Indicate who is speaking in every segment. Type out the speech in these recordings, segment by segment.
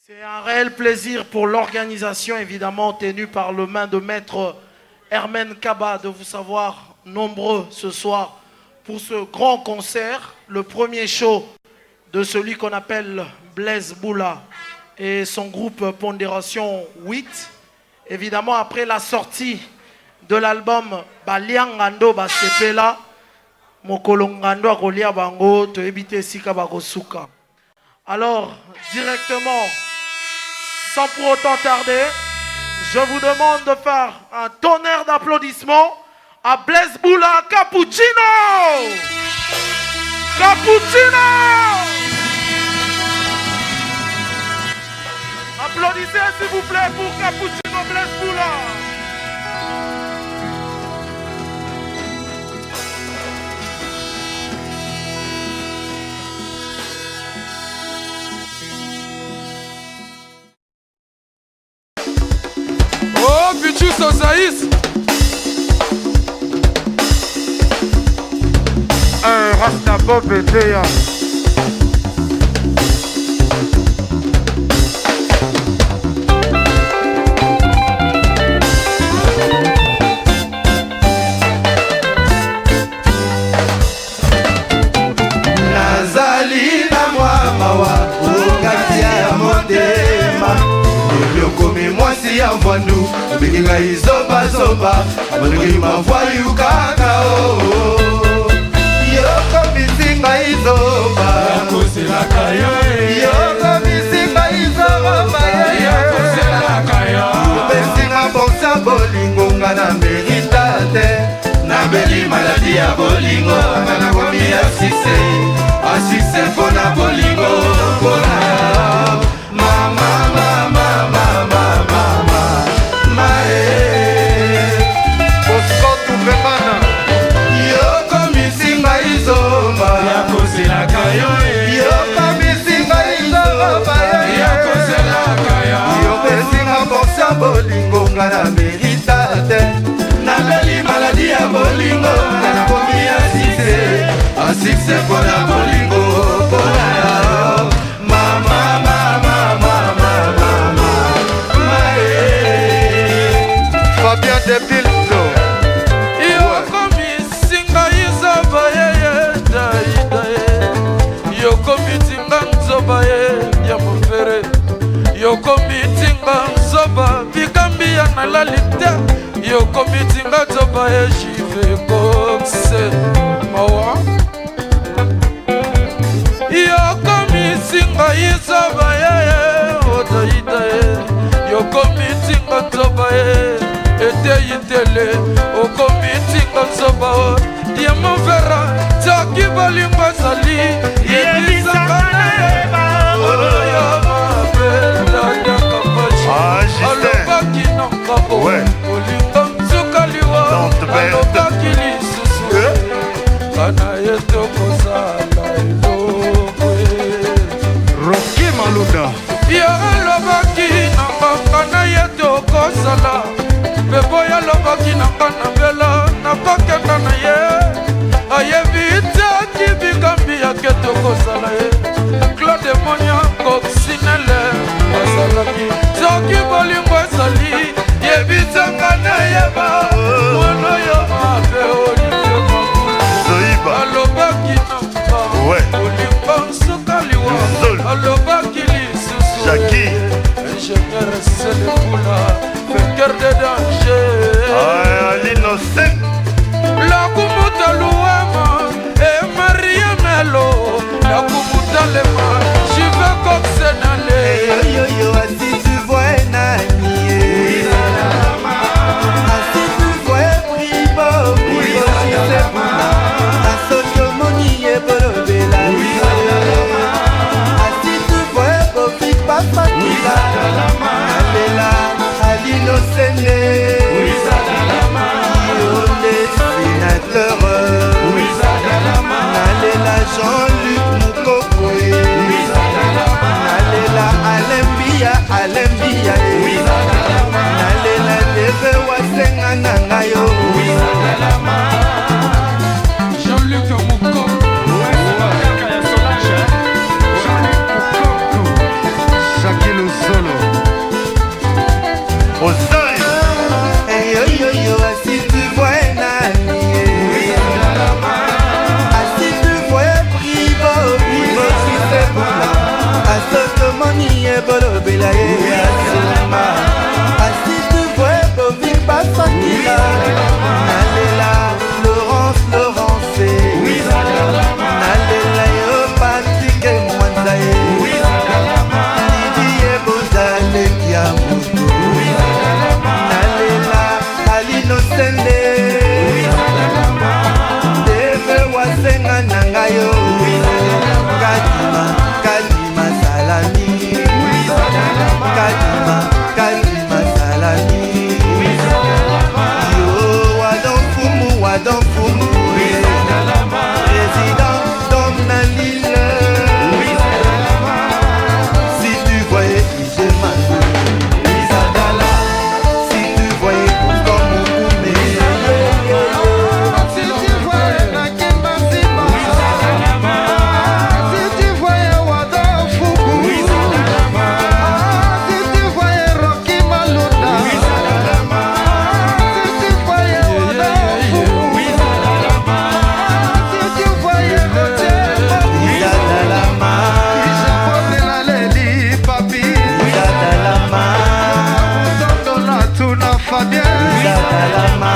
Speaker 1: C'est un réel plaisir pour l'organisation, évidemment, tenue par le main de maître Hermène Kaba, de vous savoir nombreux ce soir pour ce grand concert, le premier show de celui qu'on appelle Blaise Boula et son groupe Pondération 8. Évidemment, après la sortie de l'album Baliangando Basepela, Mokolongando Akolia Bango, te ebite Sika Bagosuka. Alors, directement, sans pour autant tarder, je vous demande de faire un tonnerre d'applaudissements à Blaise Boula Cappuccino! Cappuccino! Applaudissez s'il vous plaît pour Cappuccino Blaise Boula!
Speaker 2: Oh, Pichu Sosaïs.
Speaker 3: Un Rasta Bob et Théa.
Speaker 4: Nazali na mwa mawa Ukakia modema Yokomi mwasi ya mwandu Bikinga izoba zoba Manuki mavwayu kakao Yokomi singa izoba
Speaker 2: Yakosela kayo
Speaker 4: Yokomi singa izoba
Speaker 2: Yakosela kayo
Speaker 4: Besinga bonsa bolingo nga na meritate Na beli maladi ya bolingo Ngana komi asise Asise pona bolingo Pona Mama, mama, mama, mama Mae
Speaker 3: Bosco Tupemana.
Speaker 4: Yoko misinga izoma
Speaker 2: Yakosela kayo
Speaker 4: Yoko misinga izoma
Speaker 2: Yakosela kayo
Speaker 4: Yoko misinga bonsa bolingo Ngana meritate Na beli maladi ya bolingo Ngana komi asise Asise pona bolingo Pona Mama, mama, mama, mama Mae
Speaker 3: Fabien Debilzo.
Speaker 2: Yokomi singa izoba Yokomi tinga nzoba ya mofere Yokomi tinga nzoba Bikambia na lalite Yokomi tinga nzoba jive kokse Mawa Yokomi singa izoba Odaida Yokomi tinga nzoba Ete yitele Okomi tinga nzoba Diamant vera Taki balingwa zali Yebisakana Oya mabela Dakapashi
Speaker 3: Ah, Justin.
Speaker 2: Alobaki nanga
Speaker 3: Ouais.
Speaker 2: Olinga mzukaliwa
Speaker 3: Tante Berthe.
Speaker 2: Alobaki lisusu Kana yeto kozala elokwe
Speaker 3: Rocky Maluda.
Speaker 2: Yo alobaki nanga kana yeto kozala Bebo yalobaki nanga na bela Nakokenda na ye Ayebi taki bikambi yake tokozala ye Claude Monia koksinele Azalaki Soki bolingo ezali Yebitanga na yeba Mwana yo mabe Olivier Magulu
Speaker 3: Zoiba.
Speaker 2: Alobaki nanga
Speaker 3: Ouais.
Speaker 2: Olimba nsukaliwa
Speaker 3: Nzol.
Speaker 2: Alobaki lisusu
Speaker 3: Jackie.
Speaker 2: Ingénieur Selekula Vainqueur de danger
Speaker 3: Ah, l'innocent.
Speaker 2: La kumuta luema E Maria Melo La kumuta lema Jive koksenale
Speaker 4: Yo yo yo, si tu vois un ami Si tu vois Pribo, Pribo si c'est pour Associo moni et Bolobela Si tu vois Kofi Papa Kila Abela, Alino Sene Yole sénateur Nalela Jean-Luc Moukokoe bolobela ye asoma asi tu vois bovi basakila nalela Laurence nalela yo Patrick Mwanza ye Didier Bozale kia moto nalela Alino Sende Deve wasenga nangayo Kalima salami Kalima salami Yo wadon fumu Président Dom Nalile Si tu voyais Ije Mando Isadala Si tu voyais Comme Moukoumé
Speaker 2: Si tu voyais Nakemba Simba, si tu voyais Wada Fuku, si tu voyais Rocky Malunda, si tu voyais Wada Fuku, si tu voyais Roger Papi,
Speaker 4: Isadalama
Speaker 2: Japone Leli Papi,
Speaker 4: Isadalama
Speaker 2: Dondo na Tuna Fabien,
Speaker 4: Isadalama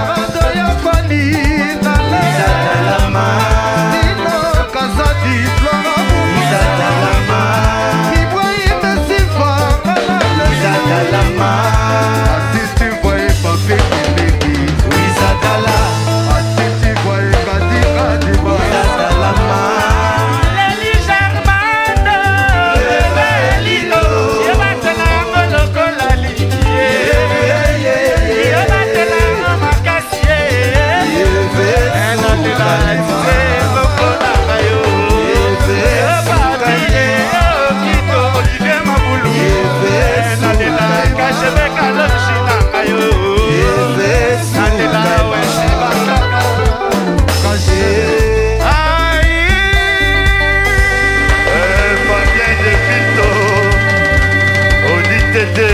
Speaker 2: Rado ya Fani Nale,
Speaker 4: Isadalama
Speaker 2: Nino Kazadi Flora Muma,
Speaker 4: Isadalama
Speaker 2: Ibrahim Sifa Malale,
Speaker 4: Isadalama
Speaker 2: si tu voyais Papi Kileki,
Speaker 4: Isadala
Speaker 2: si tu voyais Kadira Diba,
Speaker 4: Isadalama
Speaker 1: Leli Germane, Lelilo, Yebatelango lokola likie, Yebatelango makasie, Enatela tise lokola kayo, Yebatiye okito Olivier Mabulu, Enatela kashebeka loshina kayo, Enatela weshibakaka.
Speaker 3: Fabien de Vito, Audi Tété.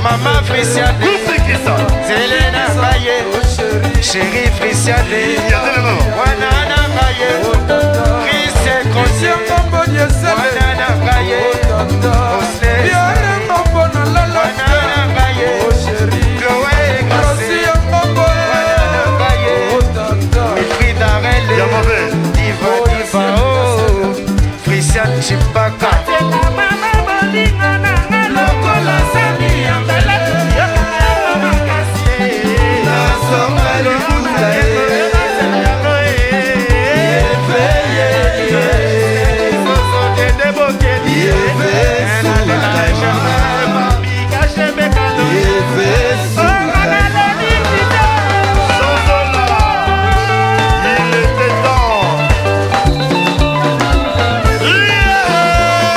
Speaker 2: Mama Frisiane,
Speaker 3: C'est qui ça?
Speaker 2: Zelena Kaye, chérie Frisiane,
Speaker 3: Regardez le moment.
Speaker 2: Wanana Kaye, Christian Conscient, Wanana Kaye, Osne, Wanana Kaye, Chloé Kassé, Wanana Kaye, Frida Rele,
Speaker 3: Yamave.
Speaker 2: Diva Diva, oh, Frisiane Chipaka.
Speaker 4: Nasonga libula
Speaker 3: Zozola. Il était temps. Yeah.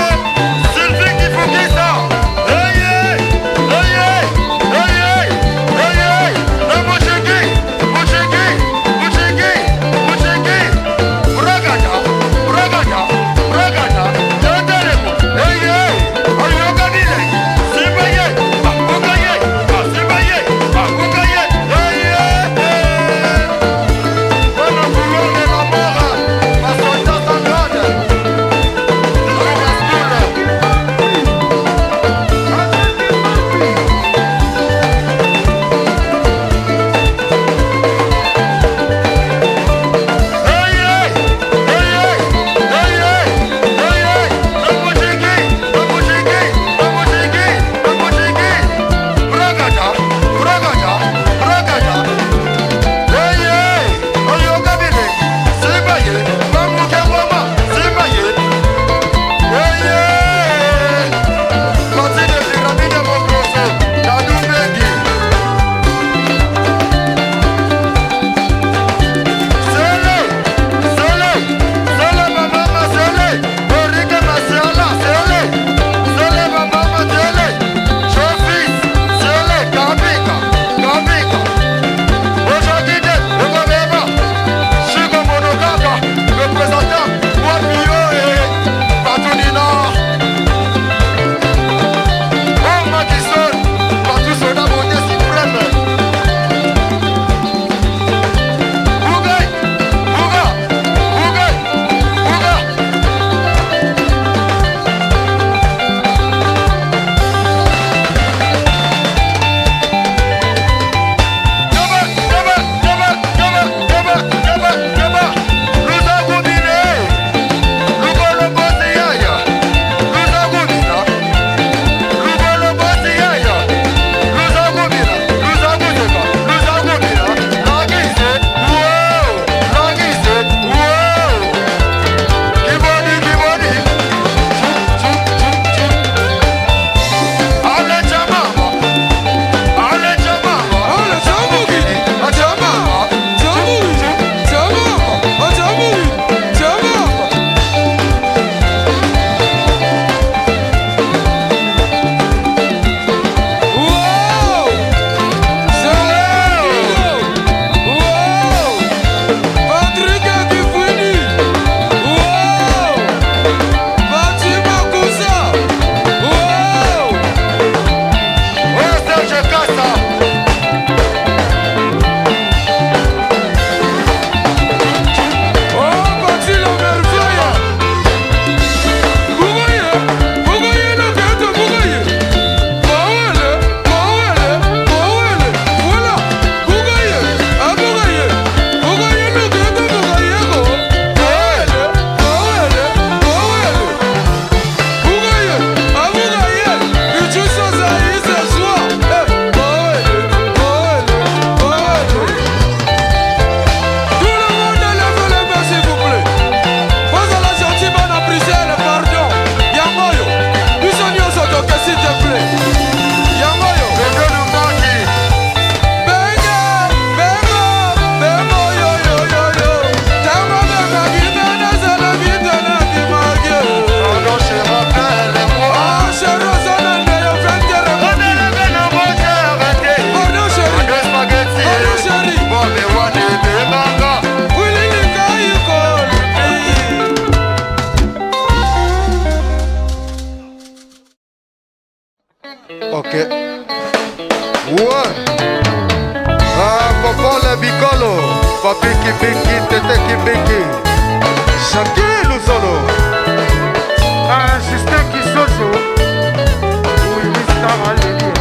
Speaker 3: Shakir Luzolo, un système qui soso, oui, Mr. Alléluia.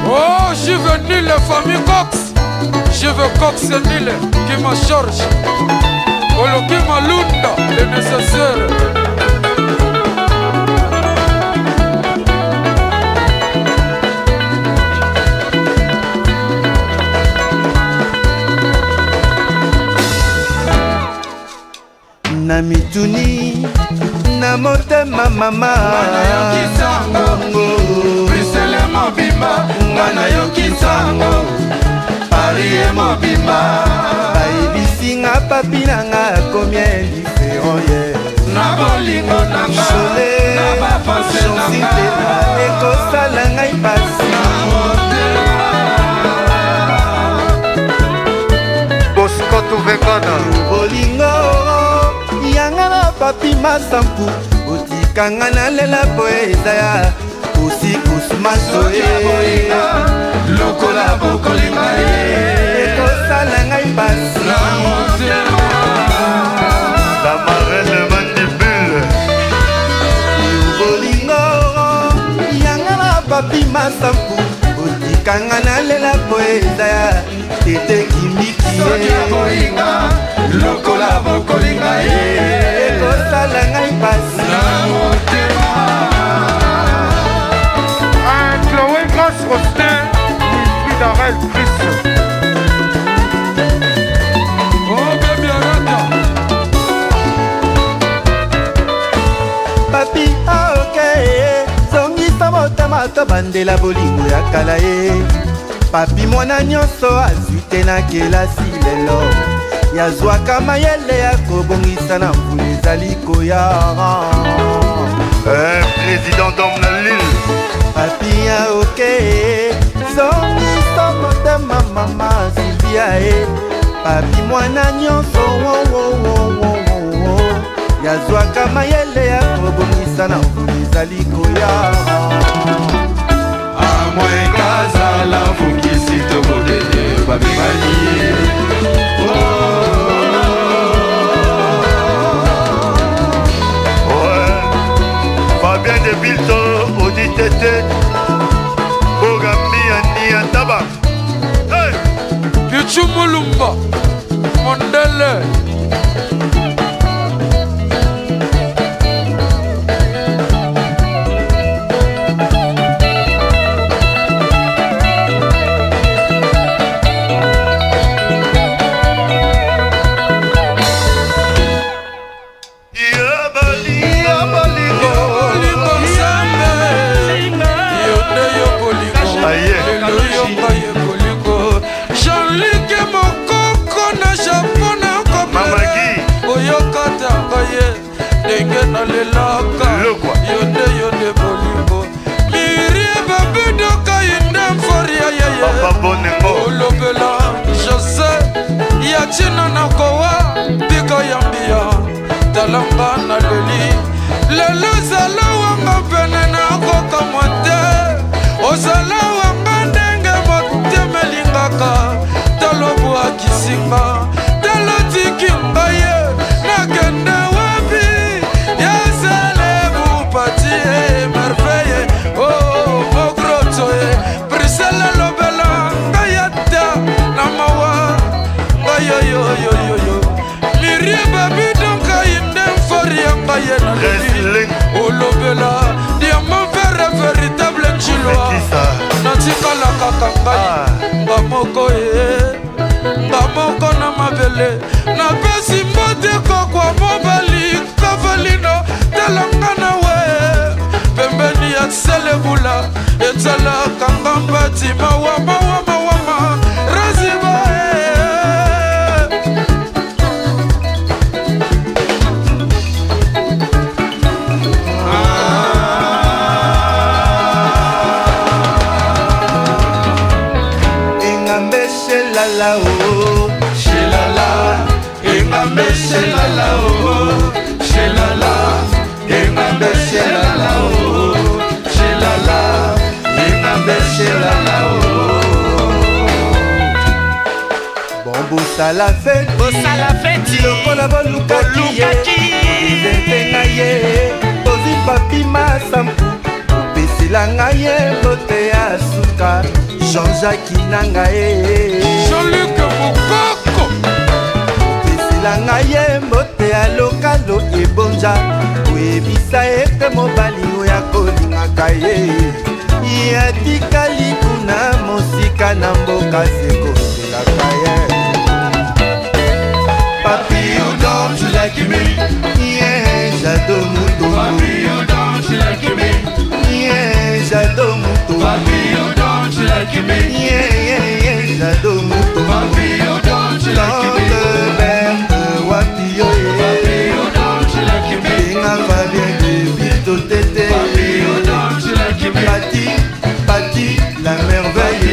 Speaker 5: Oh, je suis venu la famille Cox. Je veux Cox Nil qui me charge. Oloki Malunda, le nécessaire.
Speaker 4: Na mituni na motema mama
Speaker 5: Brisele mobimba ngana yokisango Paris mobimba
Speaker 4: bayebisinga papi nanga akomi indifférent ye
Speaker 5: na bolingo nanga na bapanse nanga
Speaker 4: ekosala ngai pasi
Speaker 3: Boskoto vekana
Speaker 4: bolingo yanga na papi masampu otikanga nalela po eza ya kusikus masoye
Speaker 5: lokola bokolinga ye
Speaker 4: ekosala ngai pasi
Speaker 5: na motema
Speaker 3: la marraine mandibule
Speaker 4: bolingo yanga na papi masampu otikanga nalela po eza ya tete kimiki
Speaker 5: bolinga lokola bokolinga ye
Speaker 4: ekosala ngai pasi
Speaker 5: na motema
Speaker 3: un Chloé Grasse Rostin, puis d'Arel Chris.
Speaker 5: oh baby arata
Speaker 4: papi aoke zongisa motema tobandela bolingo ya kala ye papi mwana nyonso azwi te na kelasi lelo yazwaka mayele ya kobongisa na mvula ezali koya
Speaker 3: Président d'homme la lille.
Speaker 4: papi aoke zongisa motema mama silvia ye papi mwana nyonso yazwaka mayele ya kobongisa na mvula ezali koya
Speaker 5: amwe kazala fukisi tobodede babimani
Speaker 3: Ouais. Fabien de Bilto, Audi Tete, Bogami Ani Antaba. Hey!
Speaker 5: Pichu Mulumba Mondele lelaka yonde yonde bolingo mirie babidoka yinde mforia yeye olobela jose yatina na kowa tika yambia talanga na leli lelo zala wanga pene na koka mote ozala wanga ndenge motemelingaka talobwa kisinga talotiki ngaye nakende merveille, oh, mogroto, brisela lobela, ngayata, namawa, ngayoyoyoyoyo, mirie babi donka indem foria ngayena lili, oh lobela, diamant verre véritable chinois, natikala kakangai, ngamoko ngamoko na mabele, na pesi mbote kokwa mobali, kavalino, talangana pembeni ya selebula etala kangambati mawama raziba
Speaker 4: engambe shelala o shelala engambe shelala o shelala engambe shelala o shelala engambe Bon bosala feti lokola bolukaki ndenga ye ozi papi masampu opesela ngai ye mbote ya suka Jean-Jacques nanga ye
Speaker 5: Jean-Luc Mokoko
Speaker 4: opesela ngai ye mbote ya lokalo ebonja oyebisa ete mobali oyo akolingaka ye yatikali kuna mosika na mboka sekozelaka ye Papi, you don't like me. Yeah, j'adore mon tour.
Speaker 2: Papi, you don't like me.
Speaker 4: Yeah, j'adore mon tour.
Speaker 2: Papi, you don't like me.
Speaker 4: Yeah, j'adore mon tour.
Speaker 2: Papi, you don't like me.
Speaker 4: Berthe, Wapio,
Speaker 2: Papi, you don't like me.
Speaker 4: Benga Fabien de Bito Tété.
Speaker 2: Papi, you don't like me.
Speaker 4: Pati, la merveille.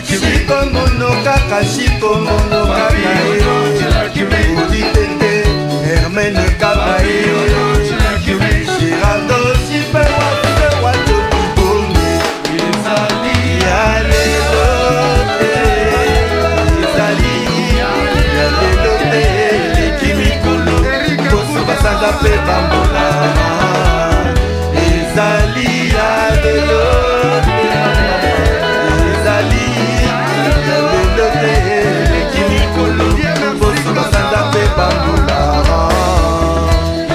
Speaker 4: Chico mono kaka, Chico mono kaka. Oditete, Hermène Kabaye. Girardo, Super Wato, Kibone.
Speaker 2: Ezali,
Speaker 4: Yalelote, Ezali, Yalelote, Kimikolo, Koso Basanga pe Bambola. Ezali, Yalelote, Ezali, Yalelote, Kimikolo, Koso Basanga pe Bambola.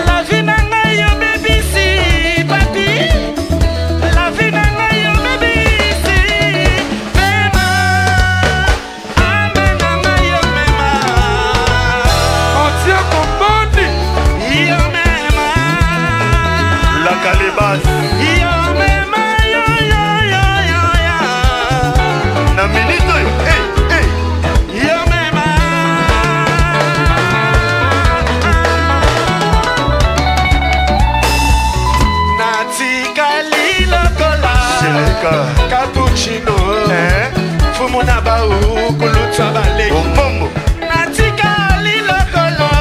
Speaker 1: La vie n'a pas yo baby si papi. La vie n'a pas yo baby si mema. Amen n'a pas yo mema.
Speaker 5: Ancien Comboni
Speaker 1: Yo mema.
Speaker 4: La Calebas,
Speaker 1: Yo mema yo.
Speaker 4: na minito, hey.
Speaker 1: Yo mema. Natikali lokola.
Speaker 4: Sheleka,
Speaker 1: Cappuccino. Fumuna bau kulutsa bale.
Speaker 4: Ombombo,
Speaker 1: Natikali lokolo.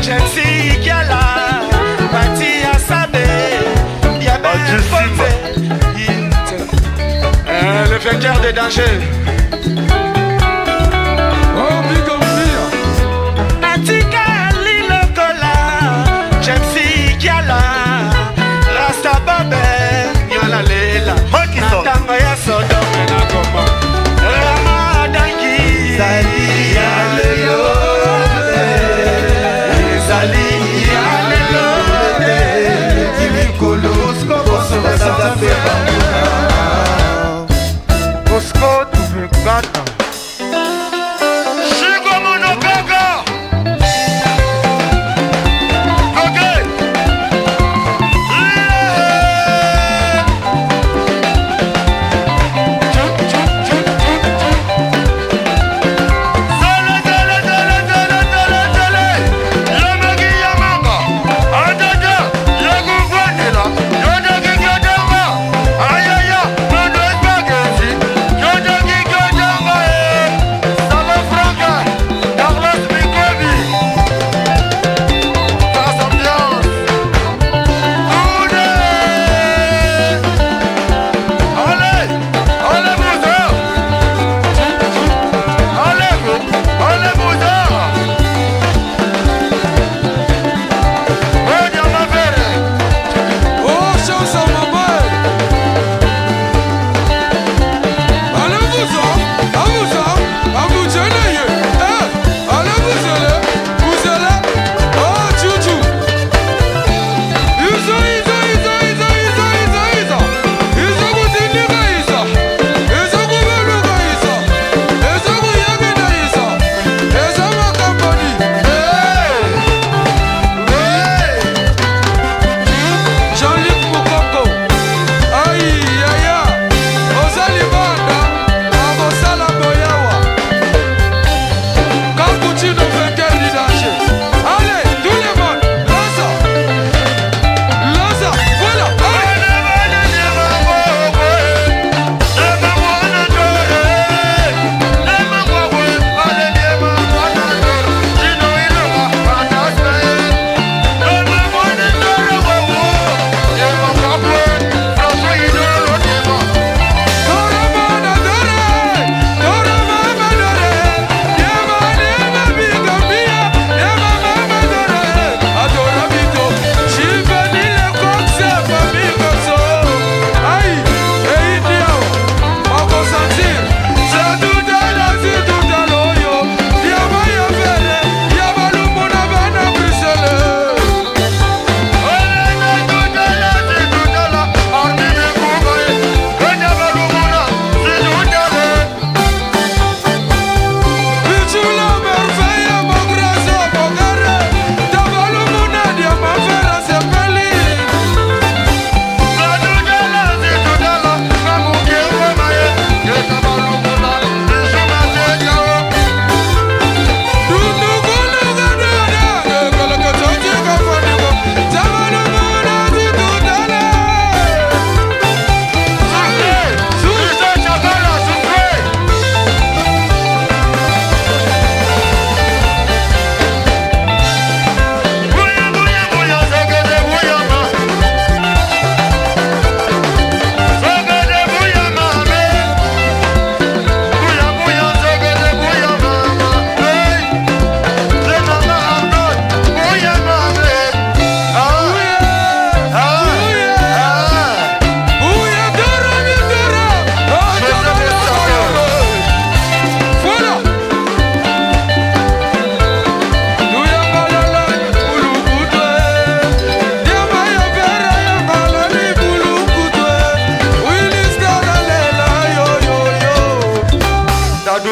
Speaker 1: Jensi kiala. Pati asabe. Diabe
Speaker 4: Adieu,
Speaker 1: fonte. Le vainqueur des dangers.
Speaker 5: Oh Bigambia
Speaker 1: Natikali lokola. Jensi kiala. Rasta babe. Yola lela.
Speaker 4: Makiso.
Speaker 1: Natango ya Sodome na Gomorra. Ramadangi.
Speaker 4: Ezali, Yalelote, Ezali, Yalelote, Kimikolo, Koso Basanga pe Bambola.
Speaker 3: Bosco, tu veux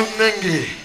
Speaker 2: Mengi.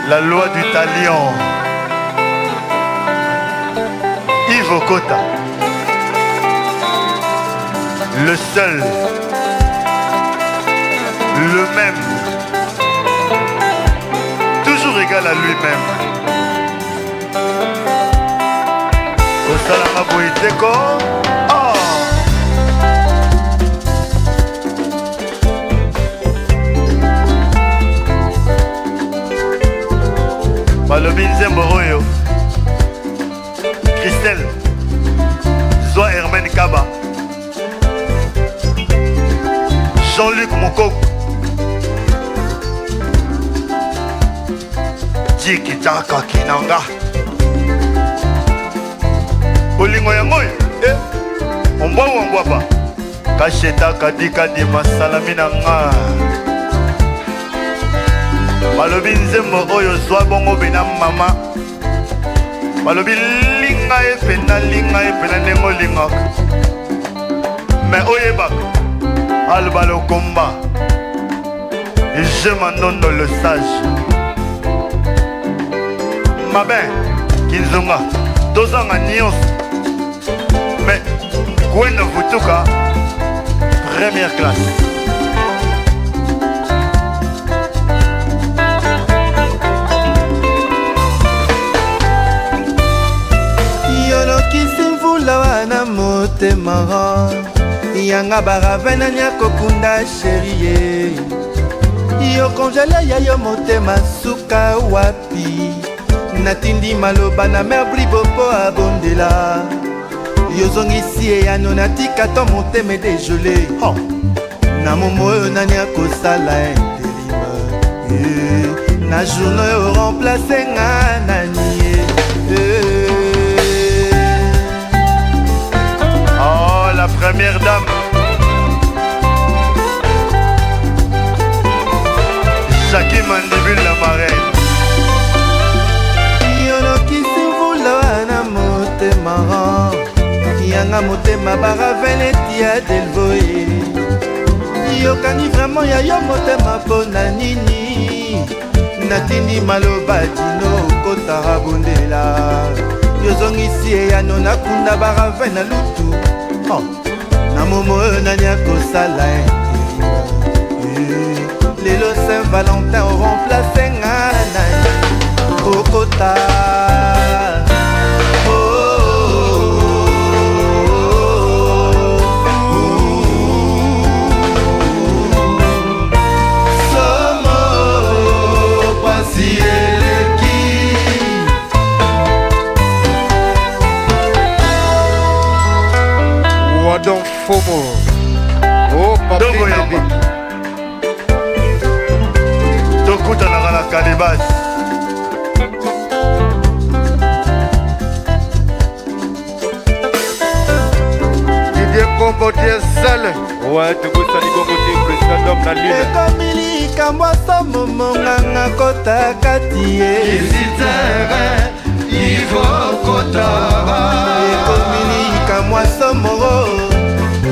Speaker 4: La loi du talion. Yves Okota. Le seul. Le même. Toujours égal à lui-même. Osalama Boiteko. Oh! Balobi Nzembo Oyo Christelle Zoa Hermen Kaba
Speaker 6: Jean-Luc Mokoko Jiki Taka Kinanga Olingo yango Ombwa wangwapa Kasheta kadika di masalami na nga Balobi nzembo oyo zwa bongo bena mama Balobi linga epena nengo lingaka Mais oyebaka Alba le combat Et je m'en donne le sage Mabin Kinzonga Dozanga Nyos Mais Gwena Vutuka Première classe
Speaker 4: Yolokisi mvula wana motema Yanga baravena nyakokunda sherie Yo kongele ya yo motema suka wapi Natindi maloba na mer blibopo abondela Yozongisi eyano natika to motema dégelé Na momo oyo nani akosala intelime Na journée oyo remplace nga nani
Speaker 6: Oh la première dame Jackie Mandibule la marraine
Speaker 4: Yolokisi mvula wana motema Yanga motema baravene tia delvoye Yokani vraiment ya yo motema pona nini Natindi maloba dino kotara bondela Yozongisi eyano nakunda baravene lutu Na momo nani akosala Lelo Saint-Valentin au remplace ngana Kokota Somo pasi eleki
Speaker 3: Wadon Fomo Oh papi Nabi
Speaker 6: Tokutanaka na Kalibas
Speaker 3: Didier Kombo Diesel Ouais, Tokosani Kombo Diesel Président d'homme na lune
Speaker 4: Ekomili kamwasa momonganga kota kati
Speaker 2: Visitere Ivo Kotara
Speaker 4: Ekomili kamwasa moro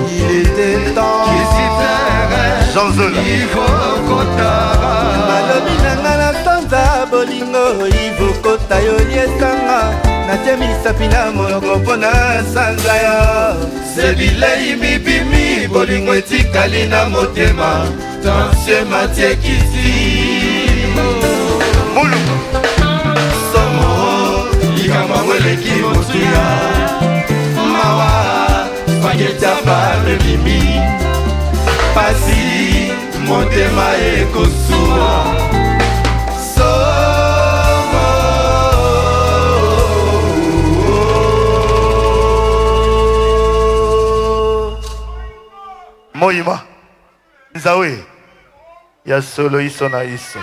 Speaker 4: Il était temps
Speaker 2: Visitere
Speaker 6: Jean Zola
Speaker 2: Ivo Kotara
Speaker 4: Malobi nanga na sanza bolingo Ivo kota yo liesanga Natie misapi na monoko mpona sanza yo
Speaker 2: Sebilei mibimi bolingo etikali na motema Tansye matie kiti
Speaker 6: Moulou
Speaker 2: Somo Likama mweleki motuya Mawa Spaghetti apare bimi Pasi Motema ekosuwa Somo
Speaker 6: Moima Nzawe Ya solo iso na iso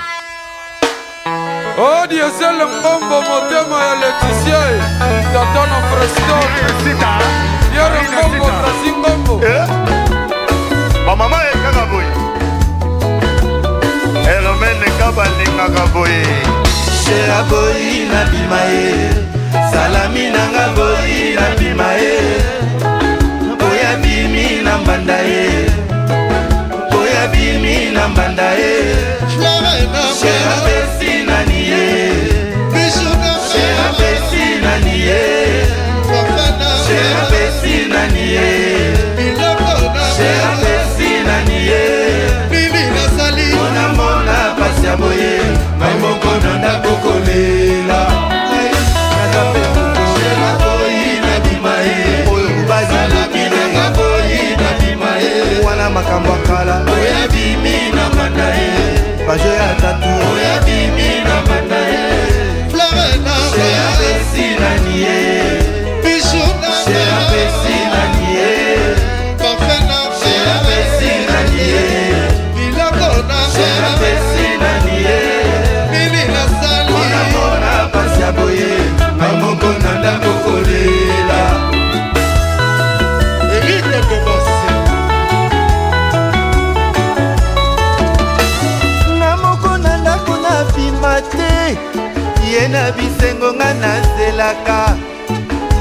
Speaker 5: Oh Diesel Mbombo motema ya Laetitia Tatana Preston Pierre Mbombo Brasi Mbombo
Speaker 6: Bamama ekaka boye Elomene kabalingaka boye
Speaker 4: Shera boyi na bimae Salami nanga boyi na bimae Boya bimi na mbanda e Boya bimi na mbanda e Shera besi na niye Shera besi na niye Shera besi na niye Shera besi na niye Mona mona pasi ya boye Mai moko nonda kokolela Shera boyi na bimae na bisengo nga nazelaka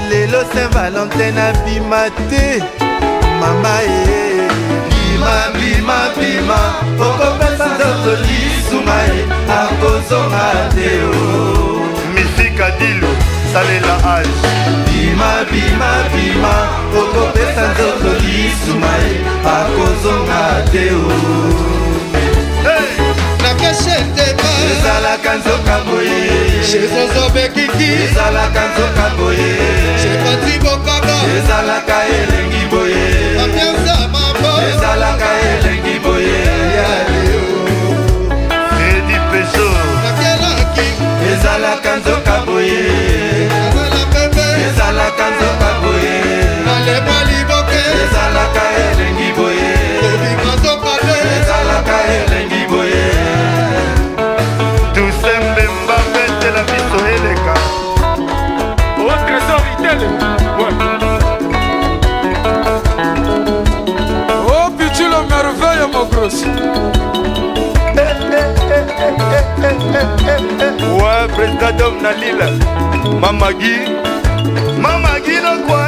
Speaker 4: lelo Saint Valentin abima te mama bima bima bima okopesa nzoto lisuma akozonga te
Speaker 6: misika dilo salela age
Speaker 4: bima bima bima okopesa nzoto lisuma akozonga te ezalaka nzoka boye ezalaka nzoka boye ezalaka elengi boye ezalaka elengi boye
Speaker 6: Freddy Peso
Speaker 4: ezalaka nzoka boye ezalaka nzoka boye ezalaka elengi boye ezalaka elengi boye
Speaker 6: tusembe mbapete la biso eleka
Speaker 5: Au trésor itele. Oh, Pichu le merveille, mon gros.
Speaker 6: ouais président d'homme na lila Mamagi no quoi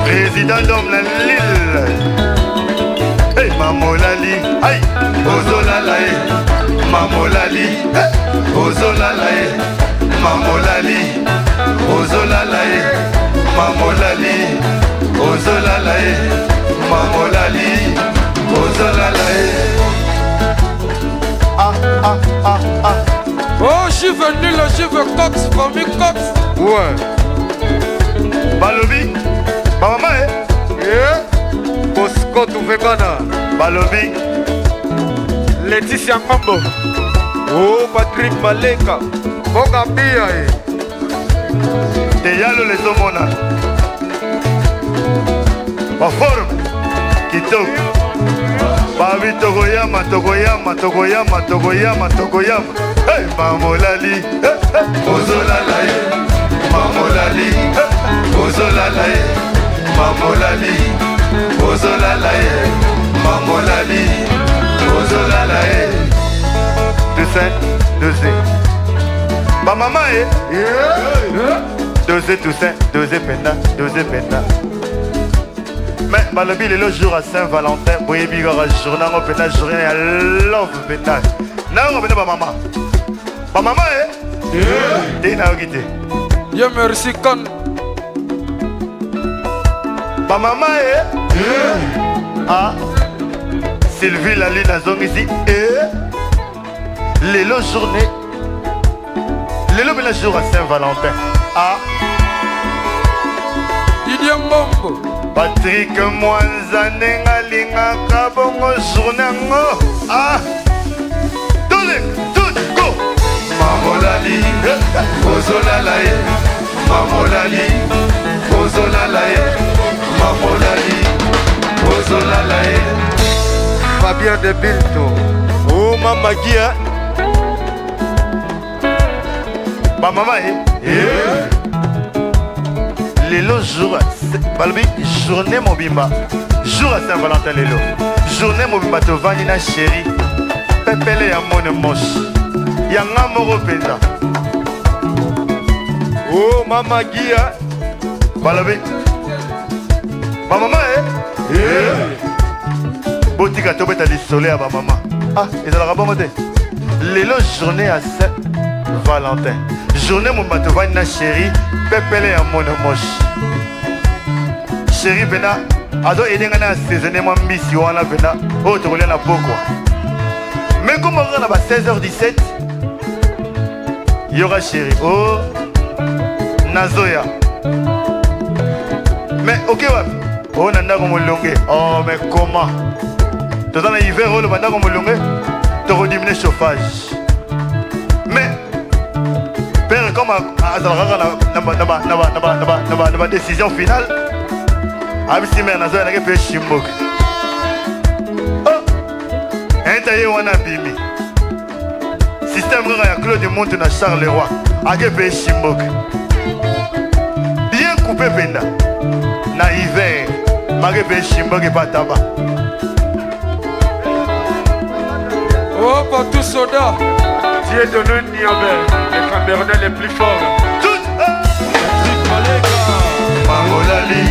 Speaker 6: président d'homme na lila hey mamolali ay ozolala mamolali ozolala mamolali ozolala mamolali ozolala mamolali ozolala
Speaker 5: Oh, je suis venu le chiffre Cox, famille Cox.
Speaker 6: ouais balobi bamama Bosco Tuvebana balobi Laetitia Mambo oh Patrick Maleka Boga Bia Teyalo les homona Baforme Kitoko Babi Togoyama Togoyama Togoyama Togoyama Togoyama Hey Mamolali Ozolala Mamolali Ozolala Mamolali Ozolala Mamolali Ozolala Toussaint Dosé Ba mama Dosé Toussaint Dosé Penda Dosé Penda mais balobi lelo jour à Saint-Valentin boyebi kaka journée yango mpena journée ya love mpena nango mpena bamama te nayoki te
Speaker 5: Yo merci con.
Speaker 6: bamama ah Sylvie Lali nazongisi lelo journée lelo mpena jour à Saint-Valentin ah
Speaker 5: Didier Mbombo.
Speaker 6: Patrick Mwanzane ngalingaka bongo journée yango ah tout go mamolali ozolala mamolali ozolala mamolali ozolala Fabien de Bilto oh mama Gia ba mama lelo jour balobi journée mobimba jour à Saint-Valentin lelo journée mobimba tovandi na chéri pepele ya mone moshi yanga moko mpenza oh mama Gia balobi bamama botika tobeta lisolo ya bamama ah ezalaka bongo te lelo journée à Saint-Valentin journée mobimba tovandi na chéri pepele ya mone moshi chéri pena azo edenga na saisonné mwa mbisi wana pena oyo tokolia na pokwa mais comme on a 16h17 yoka chéri oh nazoya mais ok wapi oh na ndako molonge oh mais comment toza na hiver oyo loba ndako molonge tokodimine chauffage mais père comme azalaka na ba décision finale abisi mère nazoya nake mpe shimboke enta ye wana bimi système kaka ya Claude Monte na Charleroi ake mpe shimboke bien coupé penda na hiver make mpe shimboke pa taba
Speaker 5: Oh, Patou Soda.
Speaker 3: Dieu de l'Union, les Camerounais les plus forts.
Speaker 6: Mamolali,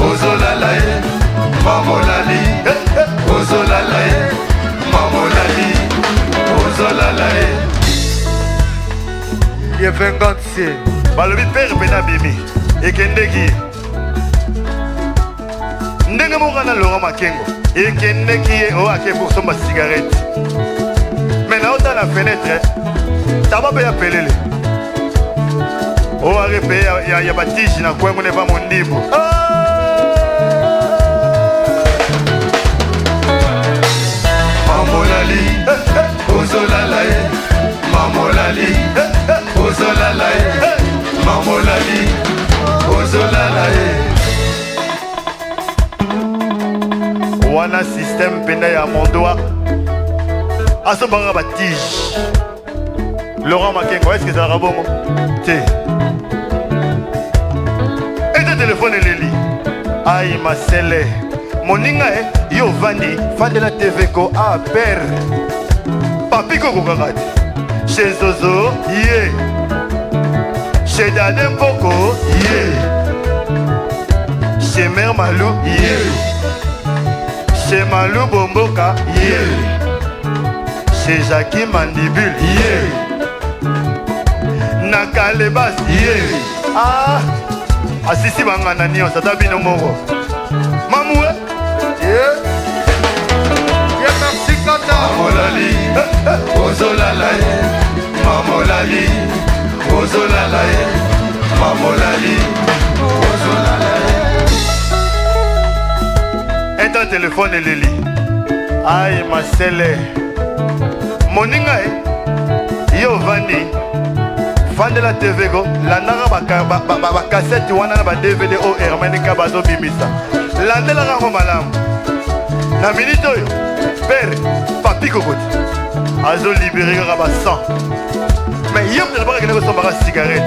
Speaker 6: Ozolalae, Mamolali, Ozolalae, Mamolali, Ozolalae.
Speaker 3: Il y a 56.
Speaker 6: Balobi père Bena Bimi, Ekendeki. Ndenge mokana Laurent Makengo, Ekendeki o ake pour somba cigarette. Mais là, dans la fenêtre, t'as pas payé à pelele. Oh, arrête, il y a pas de tige, il y a quoi, mon éva, mon niveau. Mamolali, Ozolalae, Mamolali, Ozolalae, Mamolali, Ozolalae. Wana système pena ya mondoa. Asobanga ba tige. Laurent Makengo, est-ce que ça va bon? Tiens. Et le téléphone est Lili. Aïe ma selle. Moninga yo vandi, vandi la TV ko a père. Papi ko kokakati. Chez Zozo, yeah. Chez Dadem Boko, yeah. Chez Mère Malou, yeah. Chez Malou Bomboka, yeah. Chez Jackie Mandibule, yeah. Nakalebas, yeah. Ah, asisi bangana niyo sata bino moko. Mamoué, yeah.
Speaker 3: Yeah, merci Kata.
Speaker 6: Mamolali, Ozolalae, Mamolali, Ozolalae, Mamolali, Ozolalae. Et ton téléphone est Lili. Aïe ma selle. Moninga yo vandi. Vande la TV go. La nara ba cassette wana na ba DVD o Hermene Kabazo bimisa. Lande la rango malamu. Na minute oyo. Père, papi kokoti. Azo libéré ba 100. Mais yom ne pas que ne somba cigarette.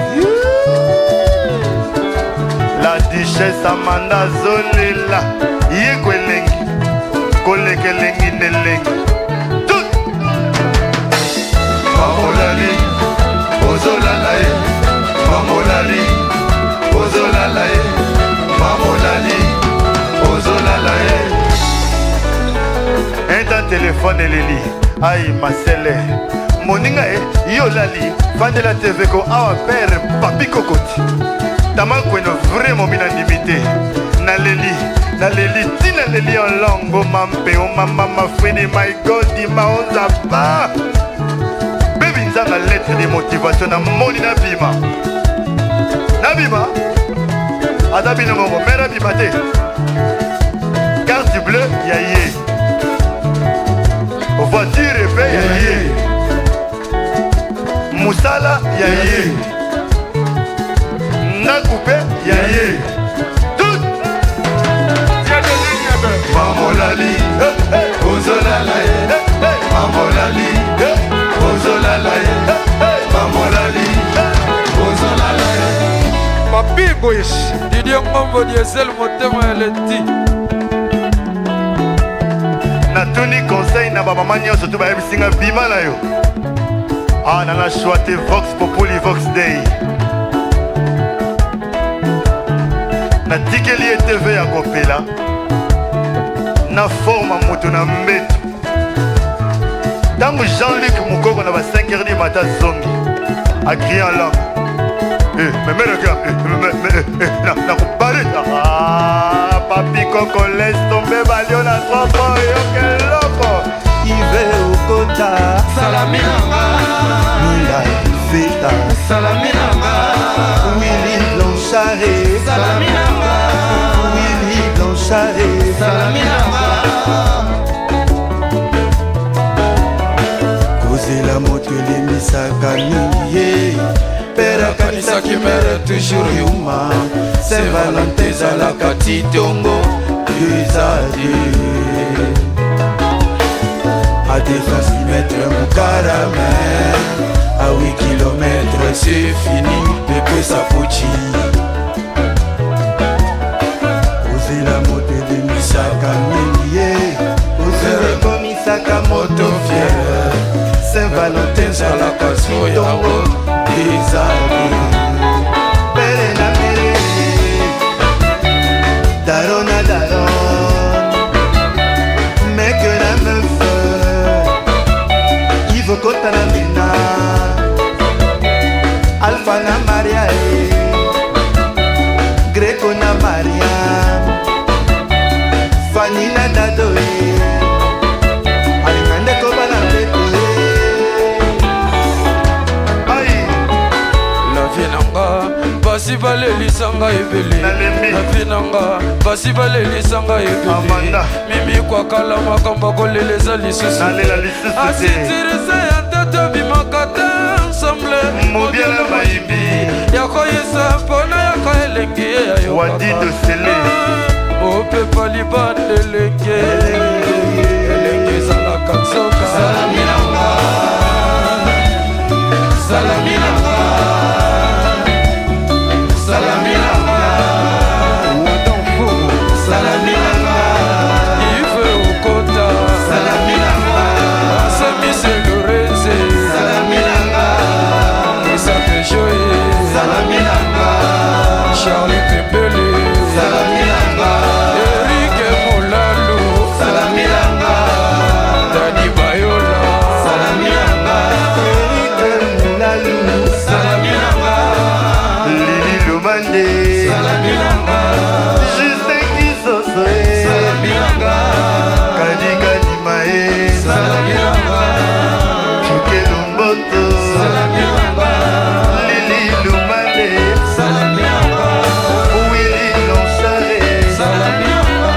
Speaker 6: La duchesse Amanda Zolela. Yé kwelengi. Kolekelengi nelengi. Tout. Mamolali. Ozolalae. Mamolali. Ozolalae. Mamolali. Ozolalae. Un téléphone et Lili. Aïe ma selle. Moninga yo lali. Vande la TV ko awa père papi kokoti. Tama kweno vraiment mina limité. Na Lili. Na Lili. Tina Lili en longo mampe. O mama ma freni my god. Ima onza ba. Baby nzanga lettre de motivation. Na moni na bima. Na bima. Adabino moko. Mera bima te. Carte bleue. Ya ye. Voiture et paix, yé. Moussala, yé. Nakoupé, yé. Tout. Mamolali, Ozolalae. Mamolali, Ozolalae. Mamolali, Ozolalae.
Speaker 5: Papi Boyesh. Didier Mambo Diesel, Motema Eleti.
Speaker 6: Natuni conseil na ba maman nyonso to ba yebisinga bima na yo. Ah nanga choite Vox Populi Vox Day. Na tikeli TV ya kopela. Na forma moto na mbeto. Tango Jean-Luc Mukoko na ba 5h du matin zongi. A crier en langue. Mais regarde, na kupare. Ah, papi Coco laisse tomber balio na 3 points, yo quel loco.
Speaker 4: Ive Okota
Speaker 5: Salaminanga.
Speaker 4: Nila Feta
Speaker 5: Salaminanga.
Speaker 4: Willy Blanchare
Speaker 5: Salaminanga.
Speaker 4: Willy Blanchare
Speaker 5: Salaminanga.
Speaker 4: Kozela moto elemisaka mingi père akanisaki mere toujours yuma Saint-Valentin ezalaka titongo ezali à 2 cm Mukarame à 8 km c'est fini pepe sapochi ozela moto elemisaka mingi ozela komisaka moto fier
Speaker 5: ezalaka so yango
Speaker 4: ezali pele na pele daron na daron meke na meuf Ivo Kota na Mina Alpha na Maria Greco na Maria Fanny na Dado Alingande koba na Beto
Speaker 5: La vie nanga basi balelisanga ebele La vie nanga basi balelisanga ebele Mimi kwa kala makambo koleleza lisusu Asitirisa ya tete bimaka te ensemble Mobiala maimbi Yakoyisa mpona yako elenge ya yokaka Opepa libande elenge Elenge zalaka tsoka Salaminanga Salaminanga Salaminanga Salaminanga Ive Okota Salaminanga Samise Lorenze Salaminanga Isa Pejoye Salaminanga Charlie Pembele Salaminanga Eric Moulalu Salaminanga Dani Bayola Salaminanga
Speaker 4: Eric Moulalu
Speaker 5: Salaminanga
Speaker 6: Lili Lumande
Speaker 5: Salaminanga
Speaker 6: Justin Kisoso
Speaker 5: Salaminanga
Speaker 6: Kadi Kadi Mae
Speaker 5: Salaminanga
Speaker 6: Chuke Lumboto
Speaker 5: Salaminanga
Speaker 6: Lili Lumande
Speaker 5: Salaminanga
Speaker 6: Willy Nonsare
Speaker 5: Salaminanga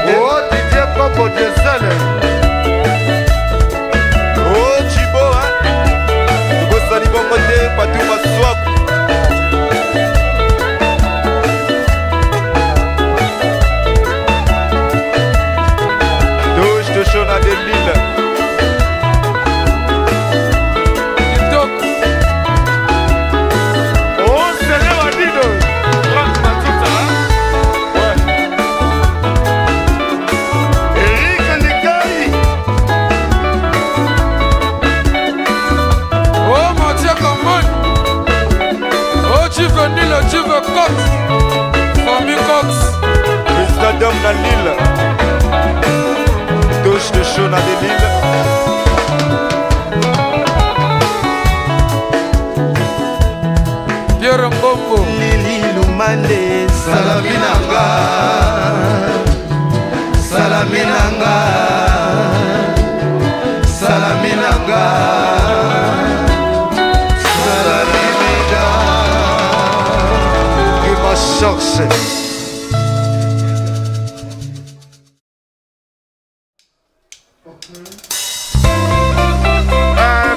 Speaker 3: Oh, DJ Popo Diesel. Oh, Chibo, hein. Tuko sali bon côté, pas tout ma swap. Douche de Shona de Lille.
Speaker 5: TikTok
Speaker 3: Oh, c'est le Wadino. Franck Matuta, hein. Ouais.
Speaker 6: Eric Nikai
Speaker 5: Oh Mathieu Kamon Oh tu veux Nil, tu veux Cox Famille Cox
Speaker 3: Stadium na Lille. Douche de Shona de Lille.
Speaker 5: Pierre Mbombo
Speaker 4: Lili Lumande Salaminanga Salaminanga Salaminanga Salaminanga
Speaker 3: Il m'a cherché.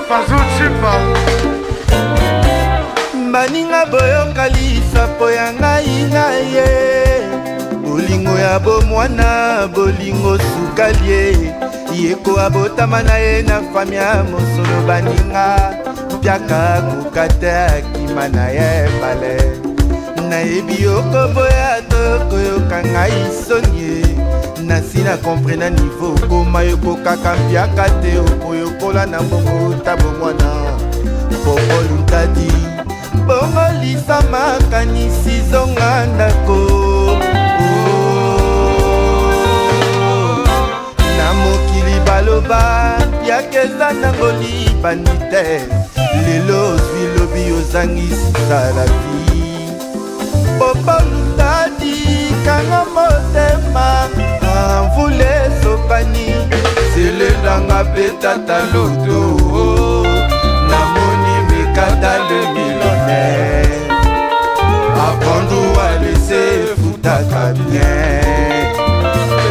Speaker 6: Fazou Chipa
Speaker 4: baninga boyoka lisapo ya ngai na ye bolingo ya bomwana bolingo sukalie yeko abotama na ye na fami ya mosolo baninga piaka mokate akima na ye bale nayebi okoboya tokoyoka ngai soni nasi na kompre na nivo okoma yokokaka mpiaka te okoyokola na bongo ta bomwana bongolutadi bongolisa makanisi zonga ndako na mokili baloba mpiaka eza nango libandi te lelo ozwi lobi ozangisa la vi bongolutadi kanga motema mvula esopani selelanga mpe tata loto namoni mikata le millionnaire apandu alese futaka bien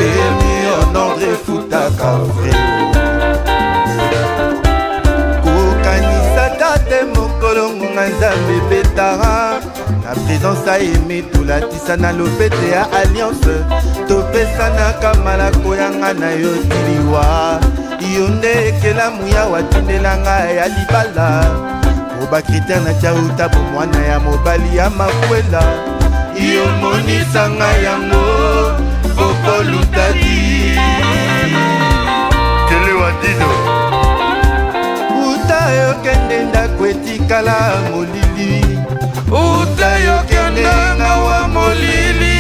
Speaker 4: emi en ordre futaka vrai kokanisa tate mokolongo nga nzambe betara na présence aime tolatisa na lopete ya alliance topesanaka malako yanga na yo tiliwa yo nde ekelamu ya watindelanga ya libala po bakritere na tia uta bomwana ya mobali ya makwela yo monisanga yango pokolutadi
Speaker 6: Kele Wadino
Speaker 4: uta yo etikala molili
Speaker 5: ute yokendanga wa molili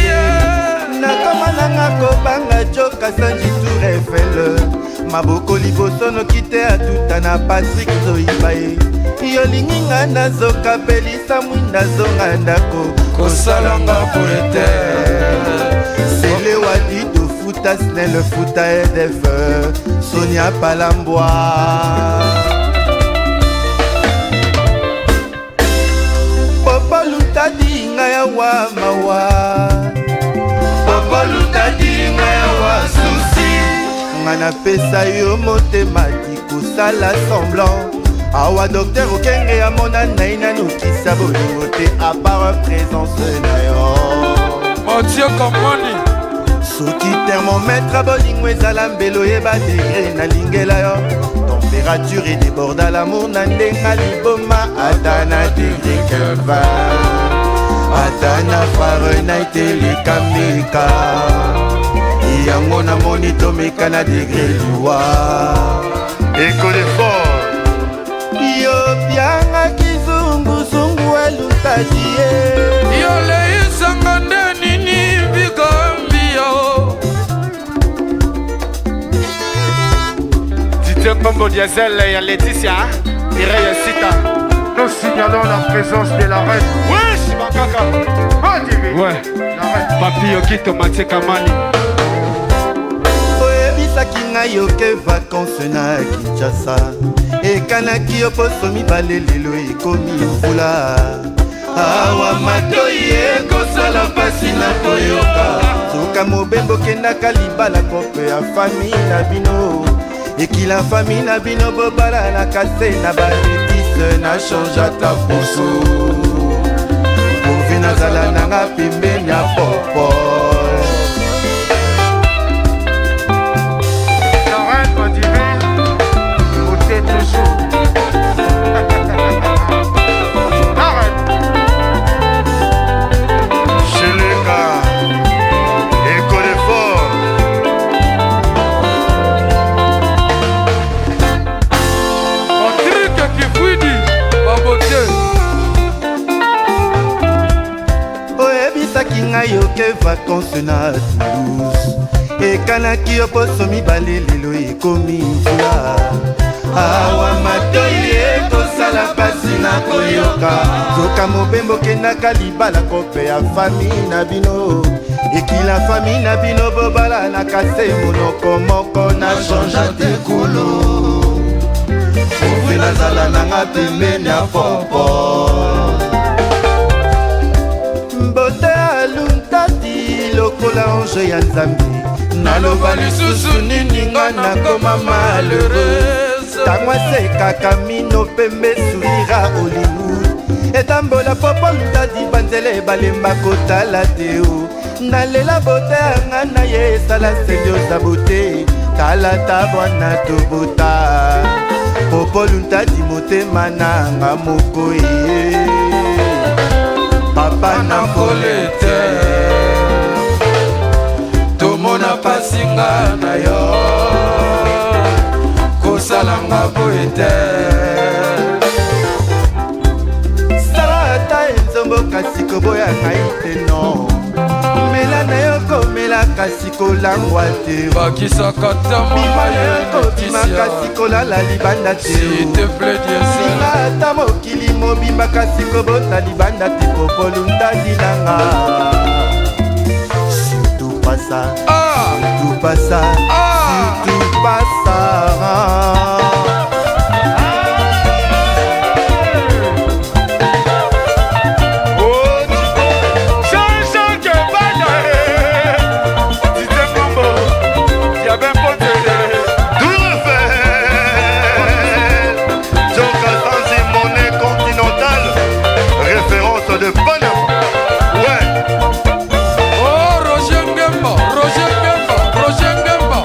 Speaker 4: nakoma nanga kobanga joka sanji tour Eiffel maboko liboso noki te atuta na Patrick Zoiba ye yolingi nga nazokapelisa mwinda zonga ndako
Speaker 5: kosalanga pour etere
Speaker 4: sele wadido futa snel futa edf Sonia Palambwa popo lutadi nga ya wa mawa popo lutadi nga ya wa susi nga napesa yo motema ti kosala semblant awa docteur okenge ya mona nai nanokisa bolingo te apart présence na yo
Speaker 5: Mathieu Kamani
Speaker 4: soki thermomètre bolingo ezala mbelo yeba degre nalingela yo température edeborda l'amour na ndenga liboma ata na degre Kelvin ata na Fahrenheit elikamika yango namoni tomeka na degre liwa
Speaker 6: ekole fort
Speaker 4: yo byanga kizunguzungu elutadi ye
Speaker 5: yo leisanga nde nini bikambia
Speaker 3: Didier Combo Diesel, il y a Laetitia, Mireille Sita.
Speaker 2: Nous signalons la présence de la reine.
Speaker 3: Wesh, Makaka. Ouais,
Speaker 2: La reine.
Speaker 3: Papi Yokito Mathieu Kamani.
Speaker 4: oyebisaki ngai yoke vacanse na Kinshasa ekanaki yo poso mibale lelo ekomi mvula awa matoi ekosala mpasi na koyoka soka mobembo kendaka libala kope ya fami na bino ekila fami na bino bobalalaka se na baletise na change ata poso povi nazala nanga pembeni ya popo
Speaker 2: La reine m'a dit, côté toujours. La reine.
Speaker 6: Cheleka ekole fort
Speaker 5: Patrick Kifwidi babote
Speaker 4: oyebisaki ngai yoke vacanse na Toulouse ekanaki yo poso mibale lelo ekomi mvula awa matoi ekosala mpasi na koyoka soka mobembo kendaka libala kope ya fami na bino ekila fami na bino bobalanaka se monoko moko na change te kolo ovi nazala nanga pembeni ya popo mbote aluntati lokola ange ya nzambe naloba lisusu nini nga nakoma malheureux ntango asekaka mino pembe sourira Hollywood etambola popo lutadi banzela ebalemba kotala te o nalela bote yanga na ye esala sendioza bote tala ta bwana tobota popo lutadi motema nanga moko ye papa na mpole te tomona pasinga na yo kosalanga boye te sala ata enzombo kasi koboya ngai te no mela na yo komela kasi kolangwa te
Speaker 5: bakisaka tamo
Speaker 4: bima na yo kobima kasi kolala libanda te
Speaker 5: s'il te plaît Dieu
Speaker 4: singa ata mokili mobimba kasi kobota libanda te popolundadi nanga surtout pas ça surtout pas ça surtout pas ça
Speaker 6: de Panama. Ouais.
Speaker 5: Oh Roger Ngemba, Roger Ngemba, Roger Ngemba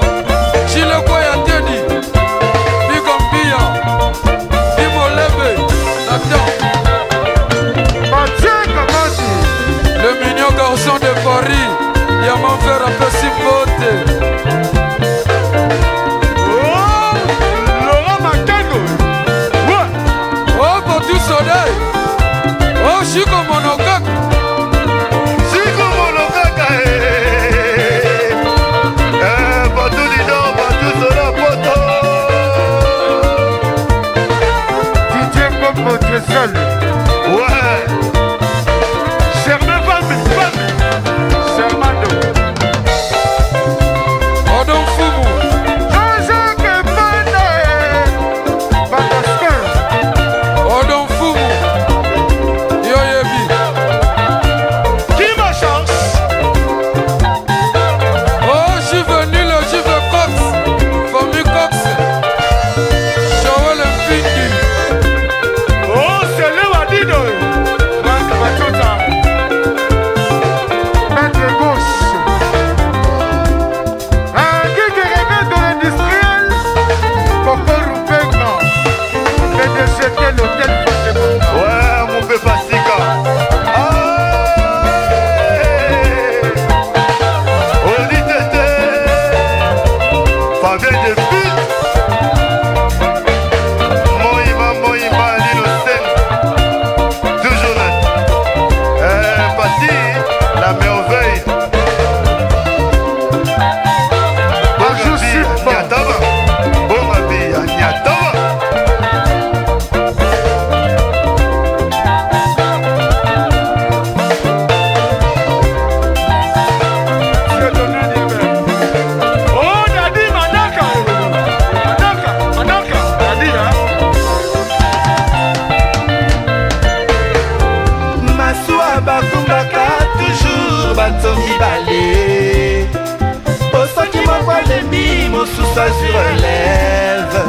Speaker 4: mosusu azwi relève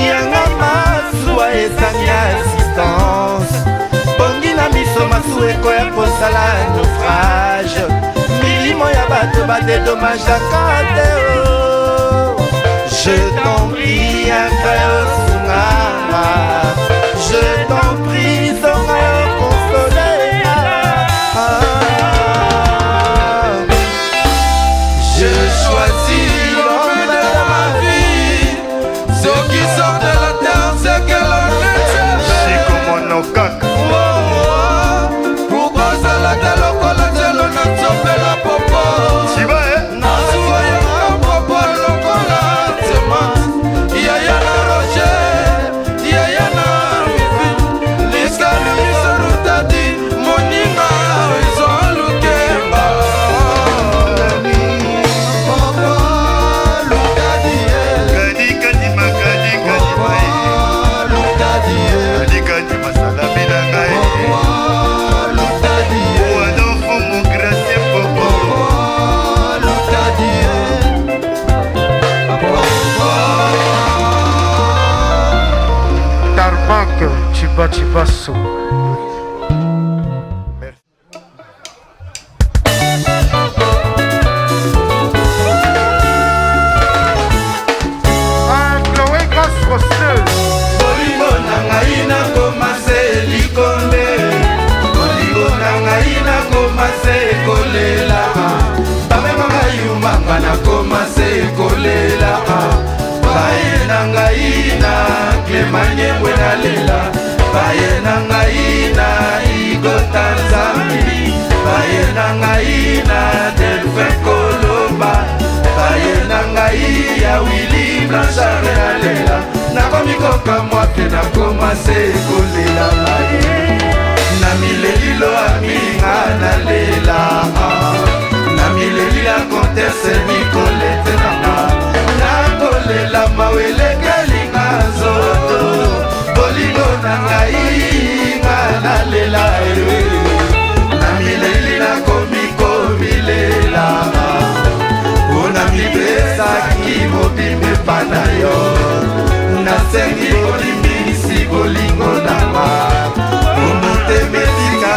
Speaker 4: yanga masuwa ezangi assistance bongi na miso masuwa ekoya kosala naufrage milimo ya bato badedommajaka te je t'en prie un frère sunganga je t'en prie zonga yo consoler je choisis l'homme de ma vie ce qui sort de la terre c'est que l'on est
Speaker 6: Chico Monokak
Speaker 4: pourquoi ça la telle lokola telo na tsope la popo
Speaker 6: Chiba
Speaker 4: nasuwa ya popo lokola tema yaya na roger yaya na rivi liskali sorutadi moninga izolukemba popo lukadi
Speaker 6: Kadi kadi makadi kadi mai
Speaker 4: lukadi
Speaker 6: Kadi kadi masalami na ngai
Speaker 4: lukadi
Speaker 6: Wadonfu mugrasi popo
Speaker 4: lukadi
Speaker 2: Tarmac, Chiba Chibasso. Chloé Castro.
Speaker 4: bolingo na ngai nakomase likonde bolingo na ngai nakomase kolela bamemanga yumbanga nakomase kolela baye na ngai na clemanyembwe nalela baye na ngai na igota nzambi baye na ngai na delfin koloba baye na ngai ya wili blanchard nalela nakomi kokamwa mpe nakomase kolela baye na milelilo aminga nalela na mileli ya kontese mikolete nanga nakolela mawelekelinga nzoto bolingo na ngai nga nalela na mileli nakomi komilela mpona mipesaki mobimbe epa na yo nasengi bolimbisi bolingo nanga omotemetika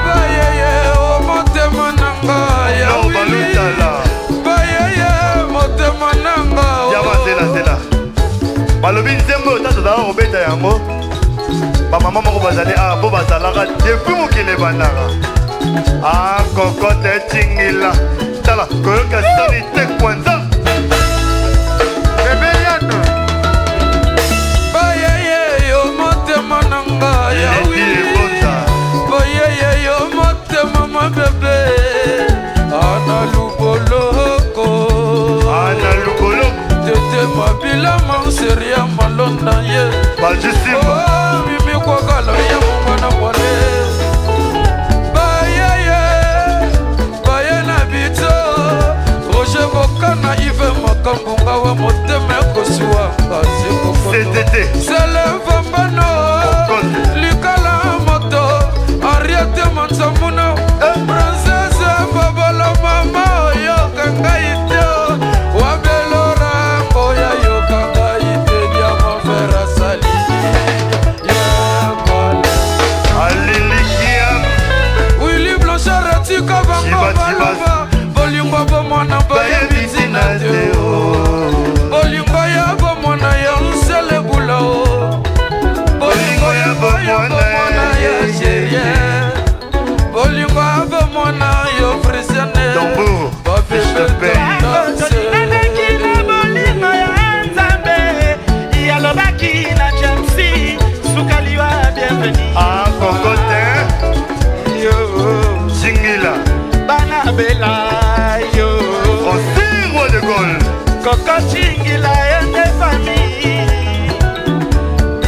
Speaker 4: bayeye omotema nanga ya
Speaker 6: No balutala
Speaker 4: bayeye motema nanga
Speaker 6: Yaba zela zela balobi nzembo oyo tata ozalaka kobeta yango bamama moko bazali awa mpo bazalaka depuis mokili ebandaka kokote tingila tala koyoka soni te kwanza
Speaker 2: Rebellion.
Speaker 4: bayeye yo motema nanga ya
Speaker 6: ebota
Speaker 4: bayeye yo motema mabebe ana luboloko
Speaker 6: ana lukolo
Speaker 4: tete mabila manseria malonda ye
Speaker 6: bajusimba
Speaker 4: mimi kwakala ya mongwana mwale bayeye baye na bito roger bokana ive makambunga wa motema ekosuwa
Speaker 6: ctt
Speaker 4: selevambano likala moto ariete manzamuno princese babala mama oyokangai te wabelorango yayokangai te diamafera sali yebale
Speaker 6: alilikia
Speaker 4: wili blanchard atika bango balova bolingo bomona bayebitina te bolingo ya bomona ya nselebula o bolingo ya bomona ya gerien bolingo ya bomona yo frisiane
Speaker 6: Tambour, fiche de paix.
Speaker 1: aleki na bolingo ya nzambe yalobaki na jamsi sukaliwa bienveni
Speaker 6: kokote singila
Speaker 1: bana bela yo
Speaker 6: osirwa de gol
Speaker 1: koko chingila ende famille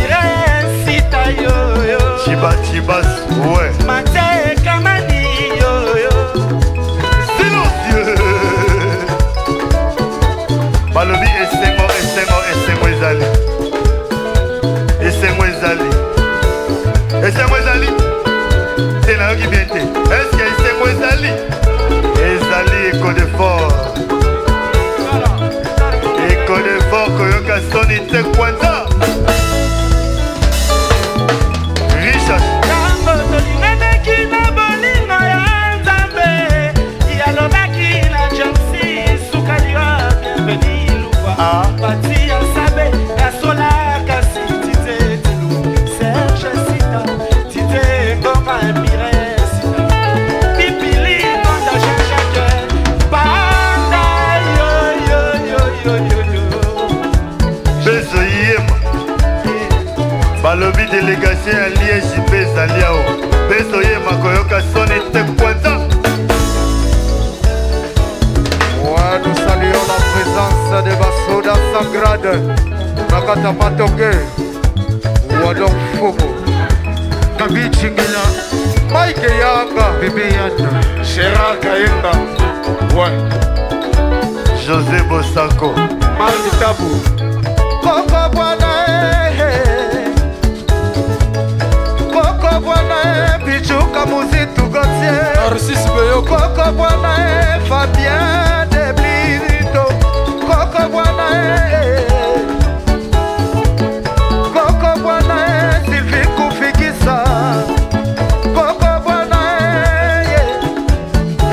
Speaker 1: iresita yoyo
Speaker 6: chibas ouais
Speaker 1: mate kamani yoyo
Speaker 6: silencieux balobi esengo ezali esengo ezali te nayoki bien te eske esengo ezali Écho de fort Sony Tekwanza Richard
Speaker 1: Tango tolinganaki na bolingo ya Nzambe yalobaki na Jamsi Sukalia bienveni luwa Pati ya Sabe ya Sola kasi Tite Tilu Serge Sita Tite Ngoma Mire Sita Pipili Nonda Jean-Jacques Banda yo
Speaker 6: Bezo Yema Balobi délégation à Liège Beza Liao Bezo Yema Koyoka Sony Tekwanza.
Speaker 3: Ouais, nous saluons la présence de Basoda Sangrade, Nakata Matoke, Wadon Fomo, Kabi Chingina, Mike Yanga, Bébé Yana, Gérard Kayenga, ouais,
Speaker 6: José Bosako
Speaker 3: Marc Tabou, Coco Bwana, Pichuka Muzitu Gautier,
Speaker 5: Narcisse Beyoko,
Speaker 3: Coco Bwana, Fabien de Blito, Coco Bwana, Coco Bwana, Sylvie Koufikisa, Coco Bwana,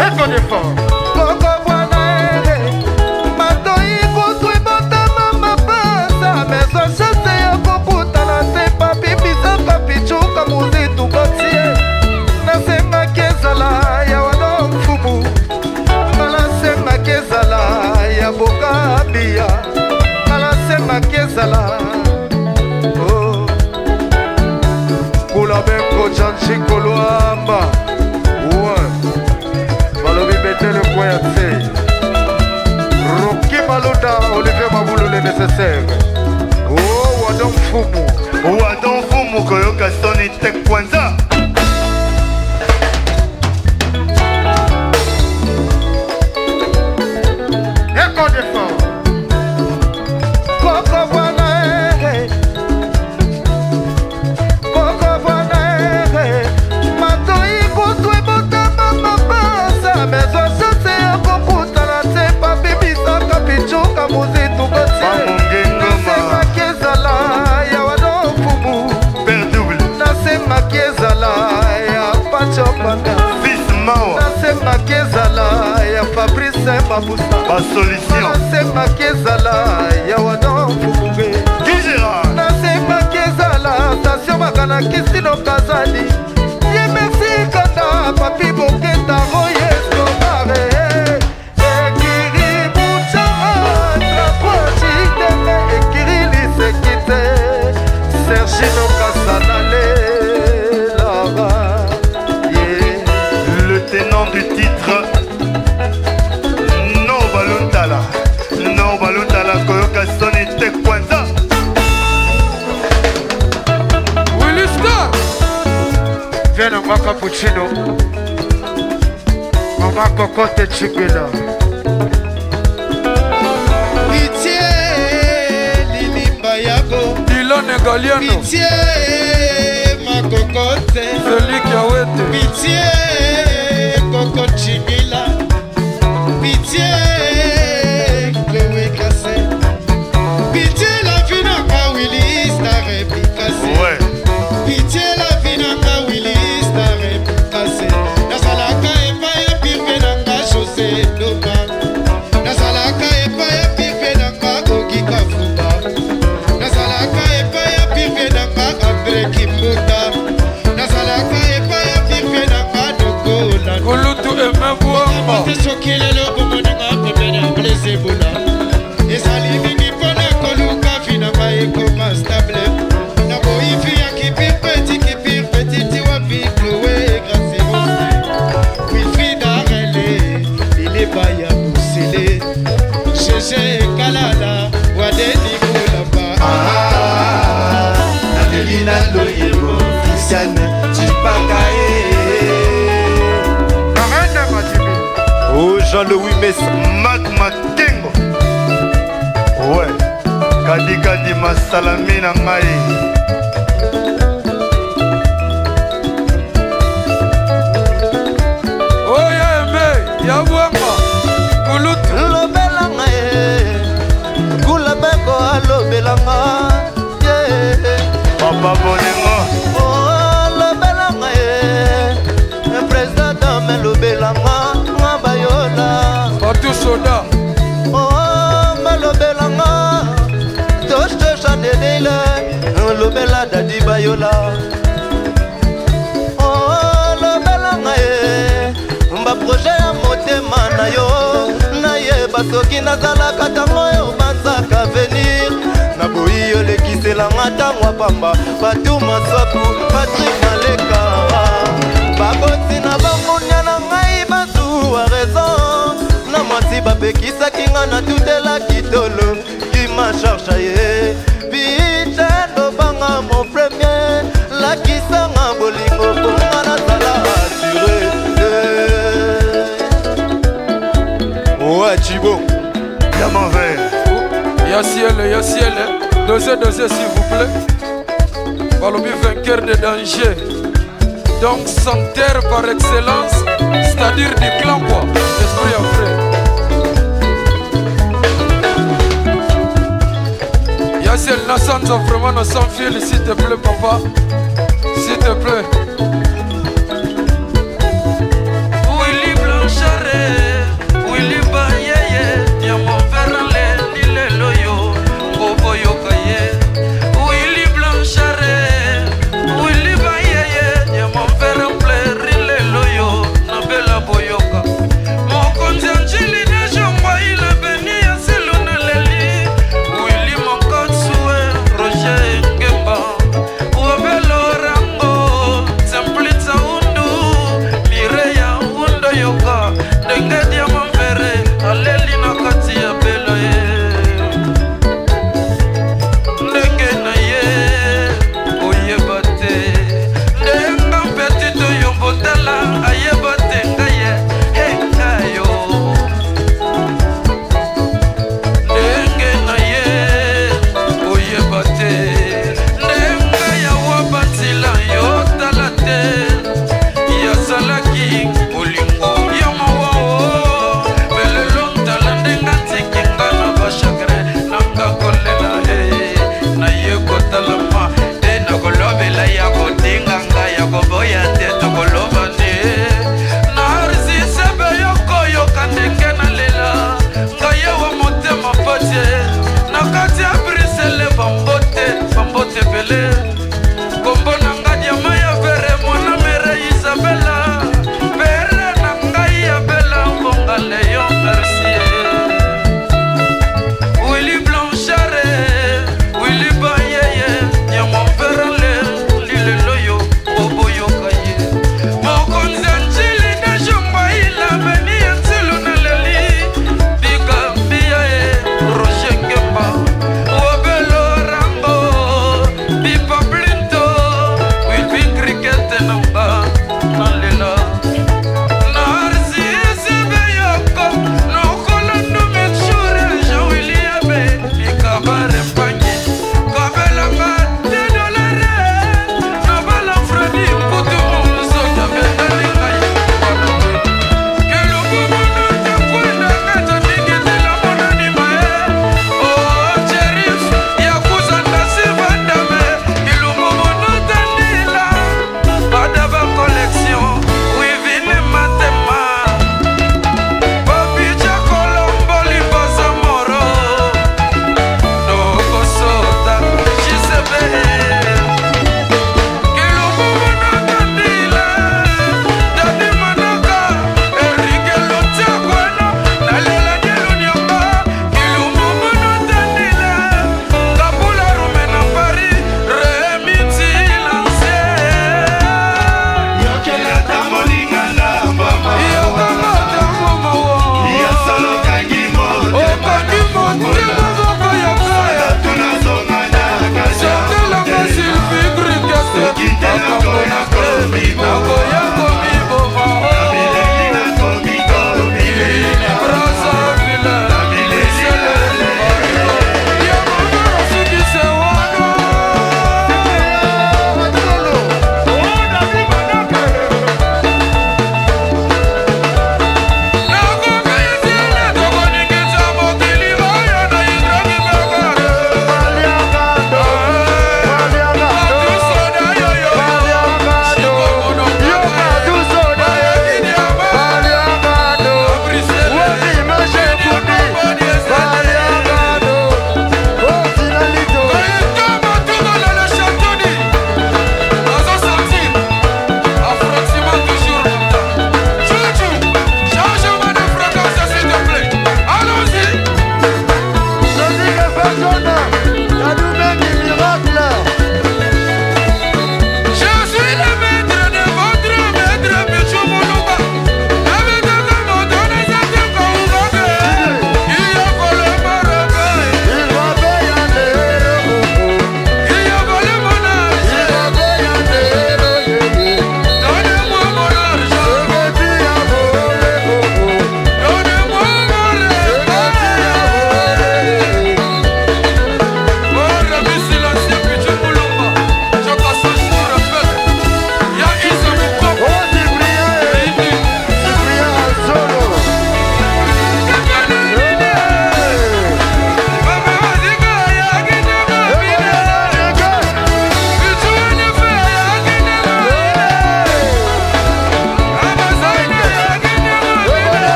Speaker 3: et qu'on est fort, Coco Bwana, Matoi Koutoué Botama Mapasa, mais on chasse ya Kokuta la Tepa, Pipisa Papichuka Muzitu Gautier, Nasenga Kezala, ya Wadon Fubu, Nasenga Kezala, ya Boka Abia, Nasenga Kezala, oh, Kula Benko Chanchi Koluamba, ouais, Balobi Betele Koyatse, Roki Maluda, Olivier Maboulou le nécessaire, oh, Wadon Fumu,
Speaker 6: Wadon Fumu Koyoka Sony Tekwanza.
Speaker 3: Écho de fort. Coco Bwana, Coco Bwana, Matoi Koutoué Botama Mapasa, mais on chasse ya Kokuta la Tepa, Bibisa Kapichuka Muzitu Gautier, Nasenga Kezala, ya Wadon Fumu,
Speaker 6: Père Double
Speaker 3: Nasenga Kezala, ya Pachopaka,
Speaker 6: Fils Mawa
Speaker 3: Nasenga Kezala, ya Fabrice Babusa,
Speaker 6: Ba Solution
Speaker 3: Nasenga Kezala, ya Wadon Fumu,
Speaker 6: Gérard
Speaker 3: Nasenga Kezala, Station Makana Kisino Kazali, Ye merci Kanda, Papi Boketa, Roye Skobare, Ekiri Moucha, Trapochi Deme, Ekiri Lisekite, Sergino Kasanale, Lara, yeah.
Speaker 6: le tenant du titre No Baluntala Koyoka Sony Tekwanza.
Speaker 5: Willy Star,
Speaker 3: Viens à ma cappuccino, Maman Cocotte Chibila.
Speaker 7: Pitié, Lilimba Yabo.
Speaker 5: Dylan Galiano,
Speaker 7: Pitié, ma cocotte.
Speaker 5: celui qui a ouété.
Speaker 7: Pitié, Coco Chibila. Pitié, Chloé Cassé. Pitié, la vie n'a pas Willy Star et Picasso.
Speaker 6: Ouais,
Speaker 7: Pitié, la vie n'a pas Willy Star et Picasso. Nasalaka et Paya Pipe Nanga José Loba. Nasalaka et Paya Pipe Nanga Ogi Kafuba. Nasalaka et Paya Pipe Nanga André Kimbuta. Nasalaka et Paya Pipe Nanga Noko Lando.
Speaker 5: Kulutu Emebouamba,
Speaker 7: Mate sokile lo bomoninga pepena blessé bola. Ezali mingi pona koluka fina ba ekoma stable. Na boifi ya kipi petit wapi Chloé grâce au Wilfried Arele, il est pas ya Moussele. Gégé Kalala, Wadeni Moulamba.
Speaker 4: Adelina Loyebo, Christiane Chipakae.
Speaker 3: Arrête Matimi.
Speaker 6: oh Jean-Louis Messa Mac Makengo. Ouais, Kadi Kadi Masalami na ngai.
Speaker 5: oh ya Aimé, ya Bouamba, Kulutu,
Speaker 4: Lobelanga, Kula Beko, Lobelanga.
Speaker 5: soda.
Speaker 4: Oh, malobelanga, toche chadedele, lobela dadi bayola. Oh, lobelanga mba projet ya motema na yo, na yeba soki nazalaka tango yo banzaka venir. Na boyi yo lekiselanga tango apamba, batu maswaku, Patrick Maleka. Baboti na bamunia na ngai bazuwa raison. Na mwasi bapekisaki nga na tutela kitolo, ki ma charge ye. Biche lobanga mon premier, lakisanga bolingo ponga na zala assuré. Wachibo,
Speaker 6: Diamant vert.
Speaker 5: Y'a ciel, dosez s'il vous plaît. Balobi vainqueur de danger. Donc sans terre par excellence, c'est-à-dire du clan quoi. Esprit après. Y'a ciel, Nassan, vraiment, sans fil, s'il te plaît, papa. S'il te plaît. Willy Blanchard, Willy Bayeye, Diamant Verle, Nile Loyo, Bobo Yokaye. Willy Blanchard, Willy Bayeye, Diamant Verle, Nile Loyo, Nabela Boyoka. Mon conjangili de Jamba, il a béni à Selune Leli. Willy Monkotsuwe, Roger Ngemba, Wabelo Rango, Simple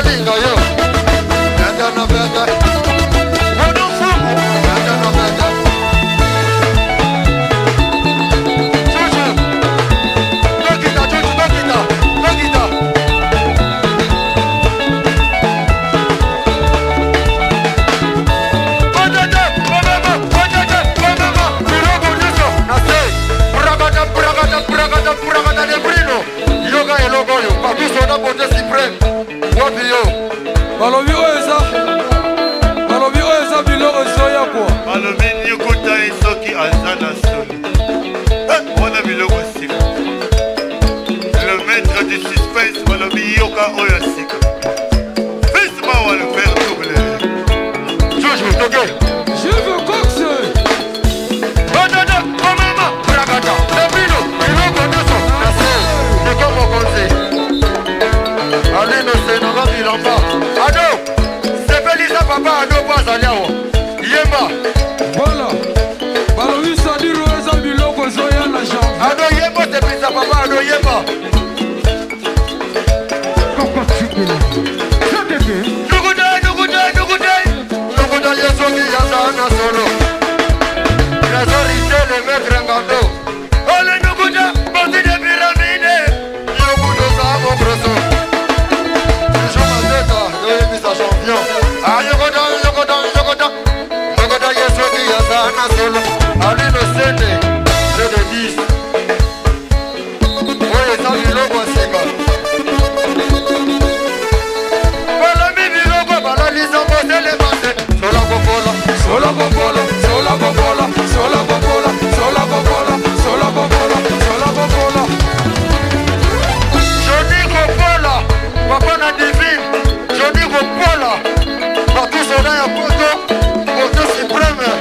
Speaker 3: nalinga yo Vete na vete Bono fumu Vete na vete Chuchu Nokita chuchu nokita Nokita Ojete Omema Ojete Omema Mirogo niso Nase Bragada Bragada Bragada Bragada de Brino Yoga eloko yo Pakuso na bote supreme Wapi yo
Speaker 5: balobi oyo eza biloko ezoya kwa
Speaker 6: balobi nyukuta ye soki aza na soni wana biloko sika le maître du suspense balobi yoka oyo sika fisma wa le faire double
Speaker 3: Toujours toke
Speaker 5: je veux coxe
Speaker 3: Badada Omema Bragada Dabino Eloko nyonso Nase Niko mokonzi Alino senanga bilamba Ado Sepelisa papa ado po azali awo Yemba
Speaker 5: voilà balobi sadiro eza biloko ezoya na janvier
Speaker 3: Ado yemba sepelisa papa ado yemba Nukuta yesoki yaza na solo Trésorité le maître Ngando Ole nukuta Bandi de pyramide Yokuto sa mon broso Je m'atteta Yoyemisa champion Ah yokoda Yokoda yesoki yaza na solo Alino sende Je de 10 Oye sa biloko sika Balami biloko balalisa motele mate Sola popola
Speaker 5: sola popola sola popola sola popola sola popola sola popola sola popola
Speaker 3: Johnny Copola Papa na divine Johnny Copola Partout soda ya poto Poto suprême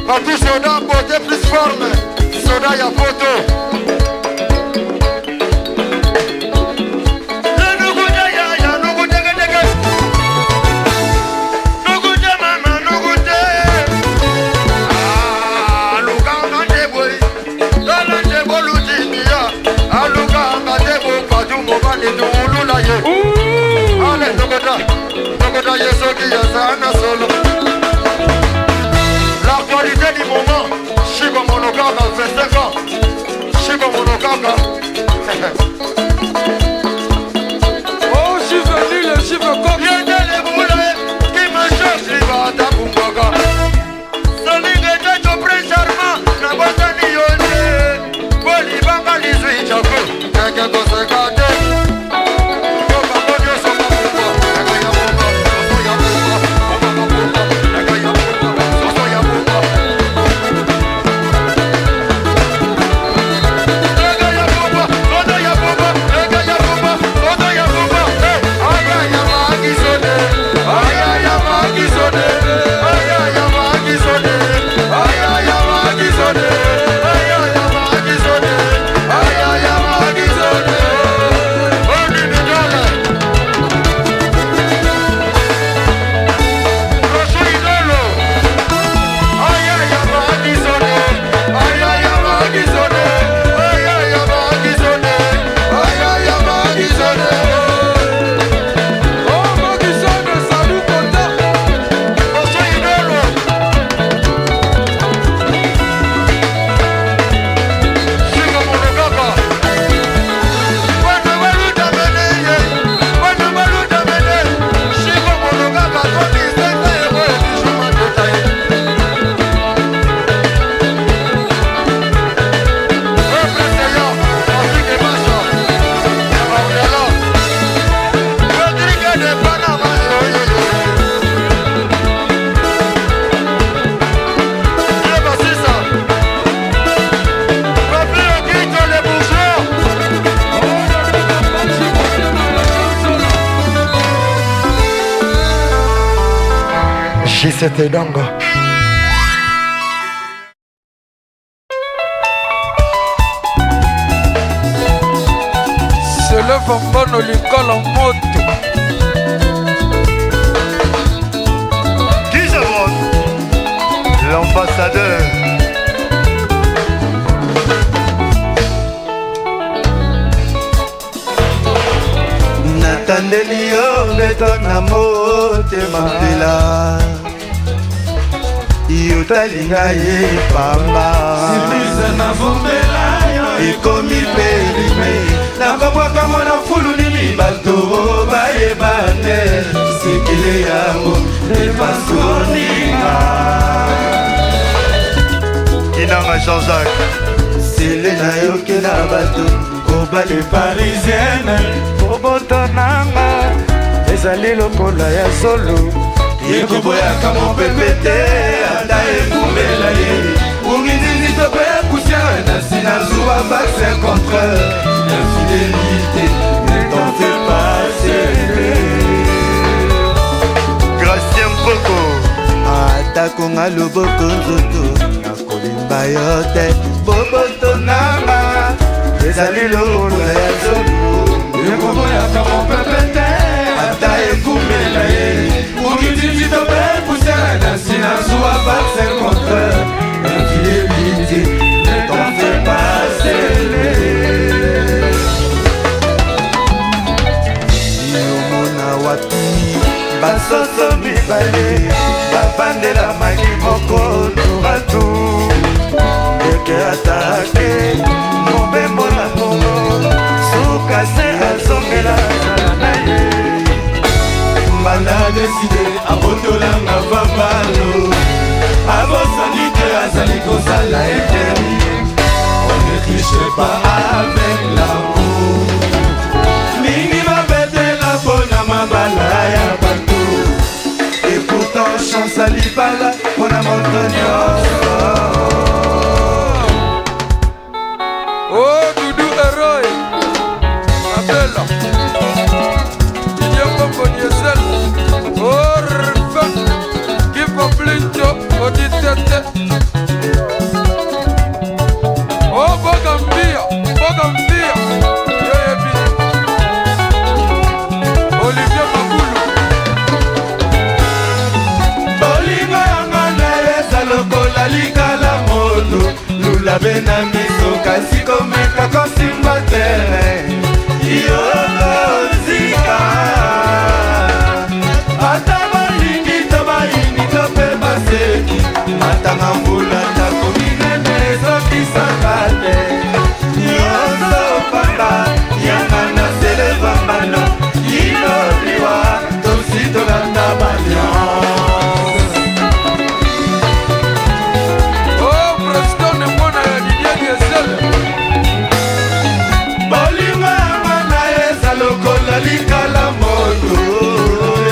Speaker 3: Partout soda poto plus forme Soda ya poto L'actualité du moment, Chico Monokaka, 25 ans. Chico Monokaka.
Speaker 5: oh je suis venu le chiffre comme
Speaker 3: Viens de les bouler, qui me cherche, il va à ta bumbaga. Solingue de ton prince charmant, n'a pas de niyone. Boli banga lisui chako, keke kose kate. J7 Dango.
Speaker 5: se lève en bonne l'école en moto
Speaker 6: Qui s'abonne L'ambassadeur
Speaker 4: natandeli yo beto na motema mpela yo talinga ye pamba ekomi pelime nakobwaka mwana fulu nini bato bayebane sekele yango epasoninga
Speaker 6: Inanga Jean-Jacques
Speaker 4: sele nayokela bato kobale parisienne kobotonanga ezali lokola ya solo yekoboyaka mopepe te ata ekumela ye ungindindi tope ya poussière nasi na zuwa vaccin contre l'infidélité ne t'en fais pas serrer
Speaker 6: Gracien Mpoko
Speaker 4: atako nga loboko nzoto nakolimba yo te bobotonanga ezali lokola ya zolo ekoboyaka mopepe te ata ekumela ye mokititi tope poussière nasi na zuwa vaccin contre l'infidélité ne t'en fais pas serrer yomona wapi basoso mibale bafandela magi moko turatu eke atake mobembo na mongo suka se azongela na ye mbanda deside abotolanga vavalo abosani te azali kosala eteri on ne triche pas avec l'amour mingi babetela mpona mabala ya bato et pourtant chance alibala mpona moto nyonso
Speaker 5: Oh, Doudou Héroï, Abella, Didier Pombo Diesel, oh, Rfa, Kipo Blincho, Oditete, oh, Bogambia, Yoyebi, Olivier Maboulou,
Speaker 4: bolingo yanga na eza lokola likala moto lulabe na miso kasi komeka kosimba tere yokozika ata balingi to bayini to mpe baseki matanga mbula ndako minene ezokisaka te nyonso pamba yanga na selevambano inoliwa tosi tolanda balion
Speaker 5: oh, Preston et Mona ya Didier Diesel,
Speaker 4: bolingo yanga na eza lokola likala moto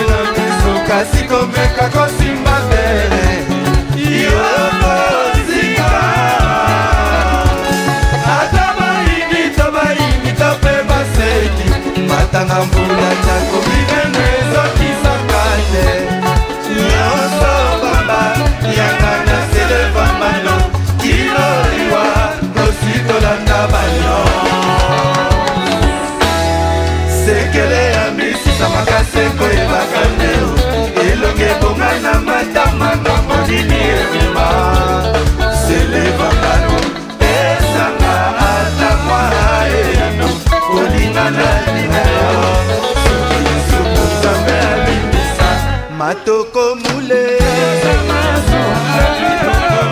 Speaker 4: na miso kasi komeka kosimba tere yokozika ata bayini to mpe baseki matanga mbula ndako minene ezokisaka te nyonso bamba yanga na selevambano kiloliwa tositolanda banyo sekele ya misisa makase koyebaka neo elonge bongai na matama na monini emema selevambano ezanga ata mwa eyano olingana lineo soki lisuku nzambe alimisa matoko mule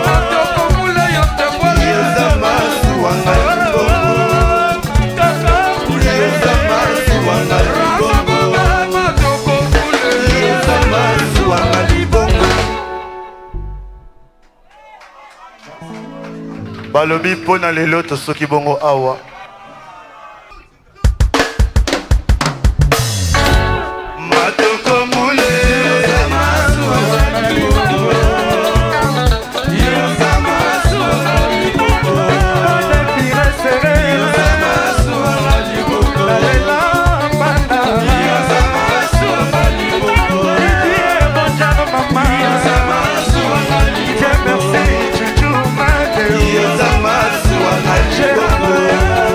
Speaker 5: Matoko Moule Yoteboile,
Speaker 4: yoza masuwanga libongo yoza masuwanga libongo
Speaker 5: Matoko Moule,
Speaker 4: yoza masuwanga libongo
Speaker 6: balobi mpona lelo tosoki bongo awa
Speaker 4: matoko mule yoza masuwanga libongo yoza masuwanga libongo yoza masuwanga libongo yoza masuwanga libongo yoza masuwanga libongo yoza masuwanga libongo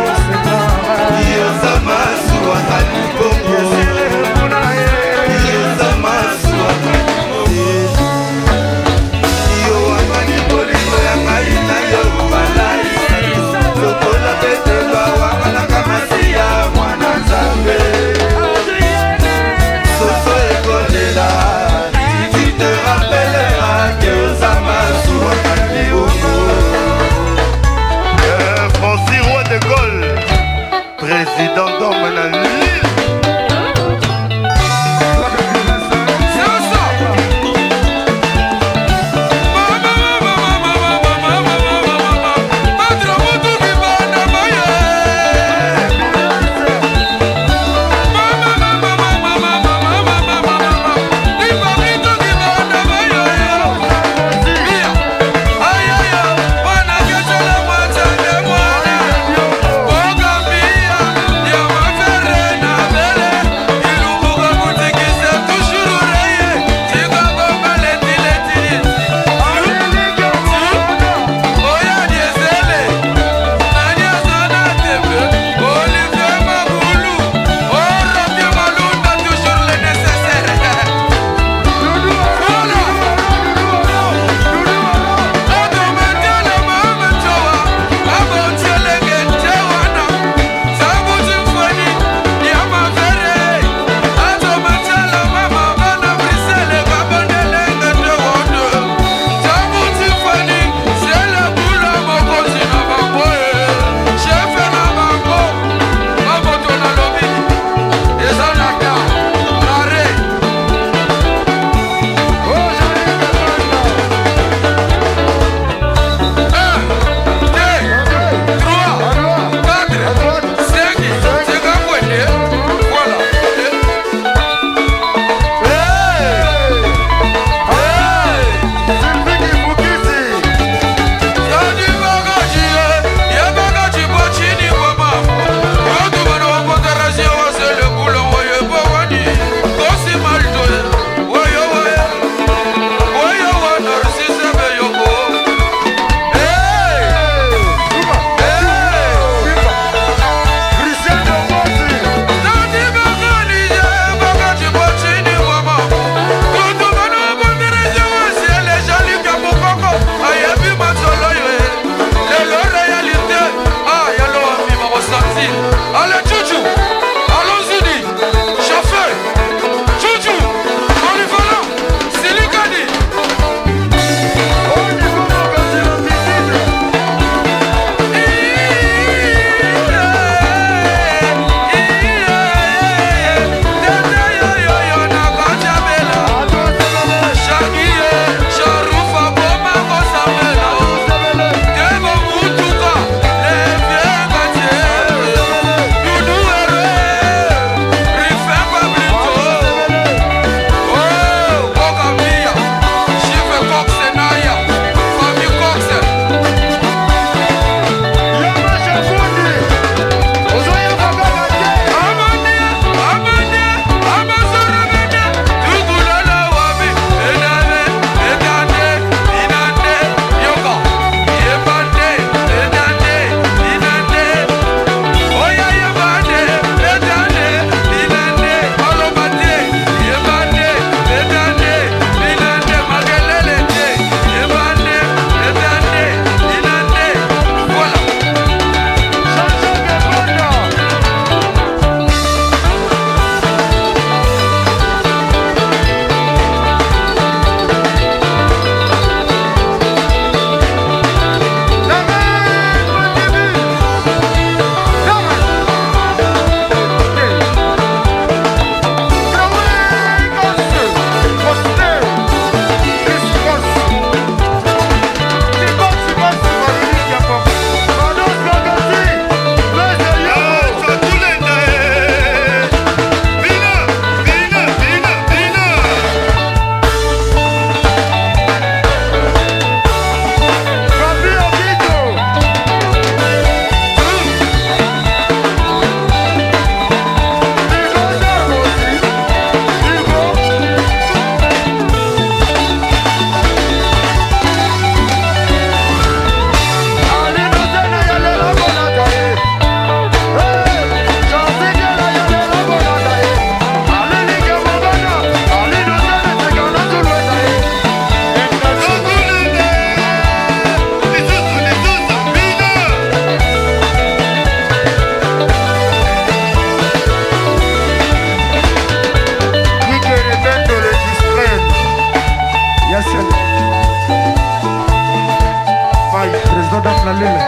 Speaker 3: na lile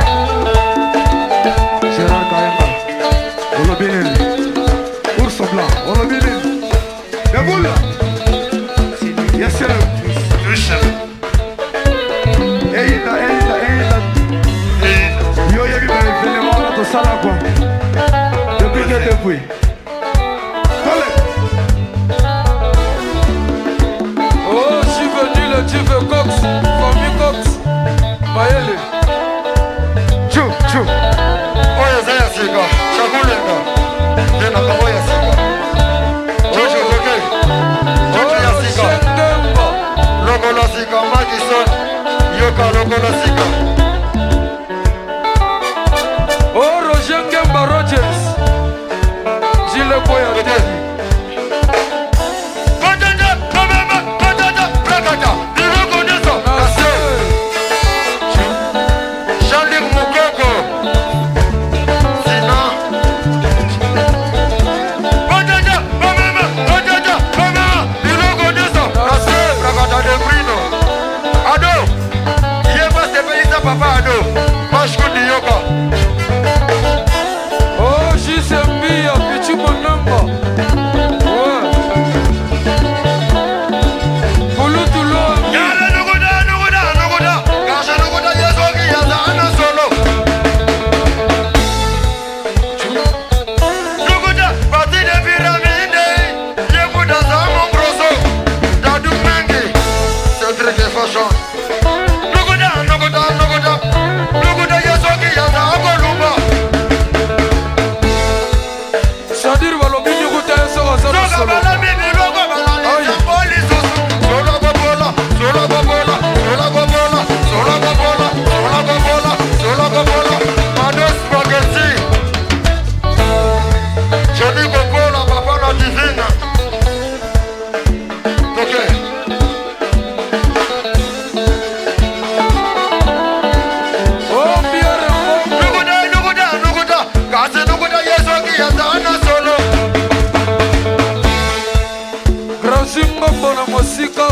Speaker 3: Gérard Kayenga Olobinini Ours Blanc Olobinini Gaboula Yes sir Eina Yo yebi vene wana to sala kwa Depuis que depuis Tole
Speaker 5: Oh, je suis venu le dieu Cox, famille Cox, Maëlle.
Speaker 3: Chou
Speaker 6: Oya zaya sika Shakulenga Tena ka oya sika Jojo Koke Jojo ya sika
Speaker 5: Shengemba.
Speaker 6: Logo la sika Madison Yoka logo la sika
Speaker 5: Oh, Roger Ngemba Rogers. Gilles Boyardé.
Speaker 6: Papa Ado, Mashkundi Yoka.
Speaker 5: Oh, JCMB, Pichu Monamba. Ouais. Poulou Toulo.
Speaker 6: Yale Nuguda. Kasha Nuguda Yazoki Yazana Solo. Nuguda, Pati de Pyramide. Yeguda Zamon Broso. Dadu Mengi. Cedric de Fashion. Nuguda Yazoki Yazana Lumba.
Speaker 5: Sadir Balobi Nyuguta Soro Solo. Oh, Pierre Grand Zimbo na Mosika.